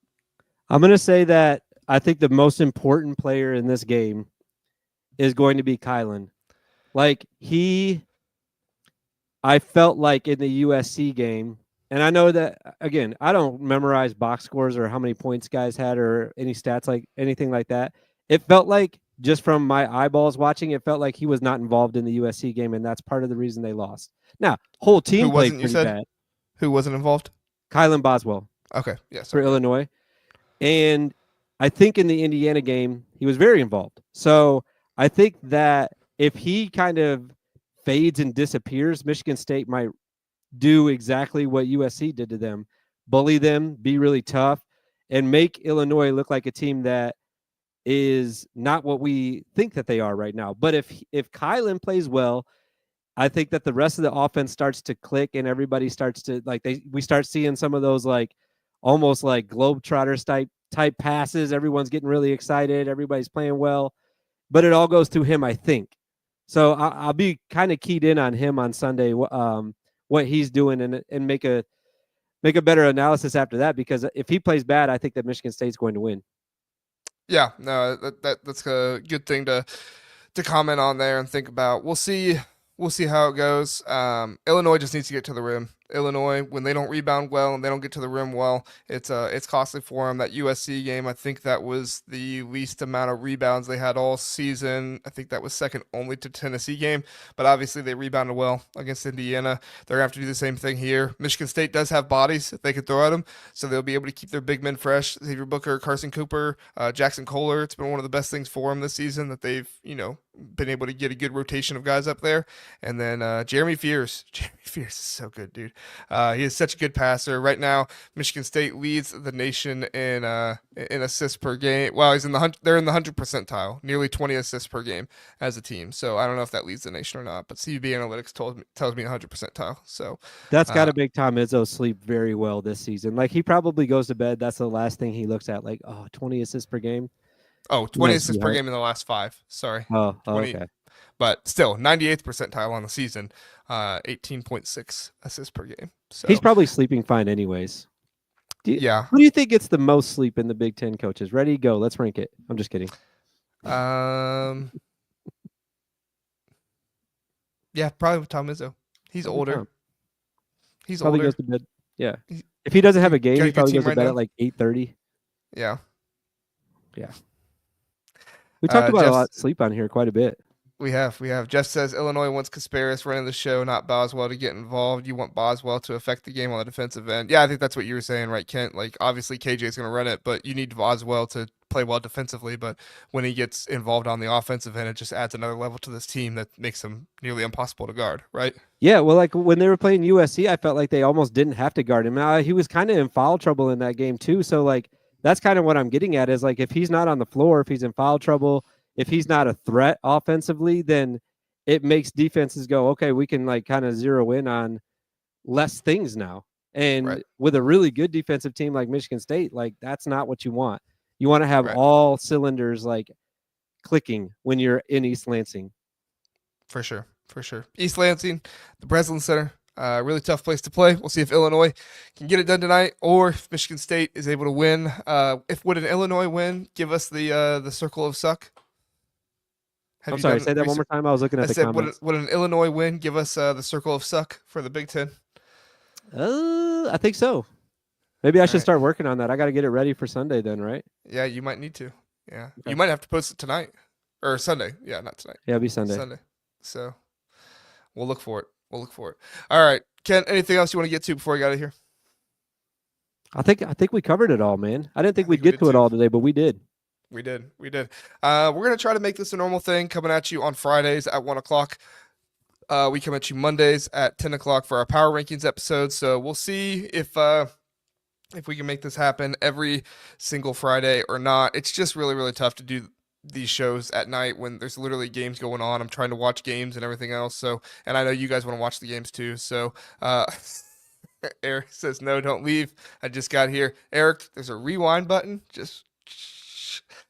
I'm going to say that I think the most important player in this game is going to be Kylan. Like, I felt like in the USC game, and I know that, again, I don't memorize box scores or how many points guys had or any stats, like anything like that. It felt like, just from my eyeballs watching, it felt like he was not involved in the USC game, and that's part of the reason they lost. Now, whole team played pretty bad. Who wasn't involved? Kylan Boswell. Okay, yes. For Illinois. And I think in the Indiana game, he was very involved. So I think that if he kind of fades and disappears, Michigan State might do exactly what USC did to them, bully them, be really tough, and make Illinois look like a team that is not what we think that they are right now. But if Kylan plays well, I think that the rest of the offense starts to click, and everybody starts to, like, we start seeing some of those, like, almost like Globetrotters type passes. Everyone's getting really excited. Everybody's playing well, but it all goes through him, I think. So I'll be kind of keyed in on him on Sunday, what he's doing, and make a better analysis after that, because if he plays bad, I think that Michigan State's going to win. Yeah, no, that's a good thing to comment on there and think about. We'll see how it goes. Illinois just needs to get to the rim. Illinois, when they don't rebound well and they don't get to the rim well, it's costly for them. That USC game, I think that was the least amount of rebounds they had all season. I think that was second only to Tennessee game, but obviously they rebounded well against Indiana. They're going to have to do the same thing here. Michigan State does have bodies that they could throw at them, so they'll be able to keep their big men fresh. Xavier Booker, Carson Cooper, Jackson Kohler. It's been one of the best things for them this season that they've, been able to get a good rotation of guys up there. And then Jeremy Fears Fierce is so good, dude. He is such a good passer. Right now, Michigan State leads the nation in assists per game. Well, they're in the 100th percentile, nearly 20 assists per game as a team. So I don't know if that leads the nation or not, but CUB Analytics tells me 100 percentile. So That's got to make Tom Izzo sleep very well this season. Like, he probably goes to bed. That's the last thing he looks at. Like, 20 assists per game. 20 assists per game in the last 5. Sorry. 20, okay. But still, 98th percentile on the season, 18.6 assists per game. So he's probably sleeping fine anyways. Yeah. Who do you think gets the most sleep in the Big Ten coaches? Ready, go. Let's rank it. I'm just kidding. Yeah, probably with Tom Izzo. He's Probably older. Tom. He's probably older. goes to bed. Yeah. If he doesn't have a game, got a he good probably team goes to right bed now? at like 8:30. Yeah. Yeah. We talked about a Jeff's- lot of sleep on here quite a bit. We have. Jeff says Illinois wants Kasparis running the show, not Boswell to get involved. You want Boswell to affect the game on the defensive end. Yeah, I think that's what you were saying, right, Kent? Like, obviously KJ is going to run it, but you need Boswell to play well defensively. But when he gets involved on the offensive end, it just adds another level to this team that makes him nearly impossible to guard, right? Yeah, well, like when they were playing USC, I felt like they almost didn't have to guard him. He was kind of in foul trouble in that game too. So like that's kind of what I'm getting at is like if he's not on the floor, if he's in foul trouble, if he's not a threat offensively, then it makes defenses go, okay, we can like kind of zero in on less things now. And Right. with a really good defensive team like Michigan State, like that's not what you want. You want to have Right. all cylinders like clicking when you're in East Lansing. For sure. East Lansing, the Breslin Center, really tough place to play. We'll see if Illinois can get it done tonight, or if Michigan State is able to win. Would an Illinois win give us the circle of suck? I'm sorry, say that one more time. I was looking at the comments. Would an Illinois win give us the circle of suck for the Big Ten? I think so. Maybe I should start working on that. I got to get it ready for Sunday then, right? Yeah, you might need to. Yeah, Okay. You might have to post it tonight or Sunday. Yeah, not tonight. Yeah, it'll be Sunday. So we'll look for it. All right, Ken. Anything else you want to get to before we get out of here? I think we covered it all, man. I didn't think we'd get to it all today, but we did. We did. We're gonna try to make this a normal thing, coming at you on Fridays at 1:00. We come at you Mondays at 10:00 for our power rankings episode. So we'll see if we can make this happen every single Friday or not. It's just really, really tough to do these shows at night when there's literally games going on. I'm trying to watch games and everything else. So, and I know you guys want to watch the games too. So, Eric says, no, don't leave. I just got here. Eric, there's a rewind button.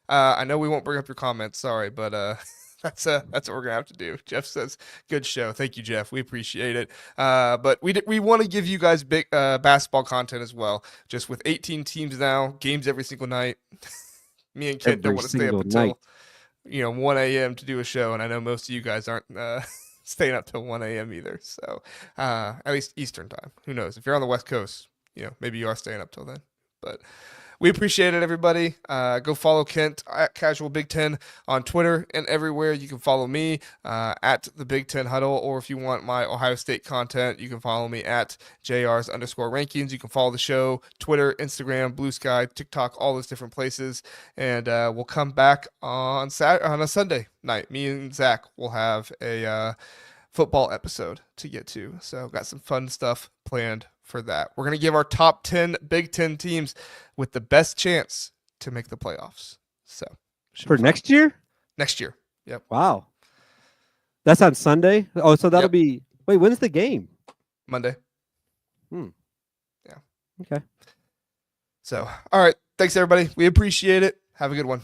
I know we won't bring up your comments. Sorry, but that's what we're gonna have to do. Jeff says, good show. Thank you, Jeff. We appreciate it. But we want to give you guys big basketball content as well. Just with 18 teams now, games every single night. Me and Kent don't want to stay up until 1 a.m. to do a show, and I know most of you guys aren't staying up till 1 a.m. either. So at least Eastern time. Who knows? If you're on the West Coast, maybe you are staying up till then. But we appreciate it, everybody. Go follow Kent at Casual Big Ten on Twitter and everywhere. You can follow me at the Big Ten Huddle, or if you want my Ohio State content, you can follow me at JRs_rankings. You can follow the show, Twitter, Instagram, Blue Sky, TikTok, all those different places. And we'll come back on a Sunday night. Me and Zach will have a football episode to get to. So got some fun stuff planned for that. We're going to give our top 10 Big Ten teams with the best chance to make the playoffs. So for next year? Next year. Yep. Wow. That's on Sunday? Oh, so that'll be wait, when's the game? Monday. Yeah. Okay. So, all right. Thanks everybody. We appreciate it. Have a good one.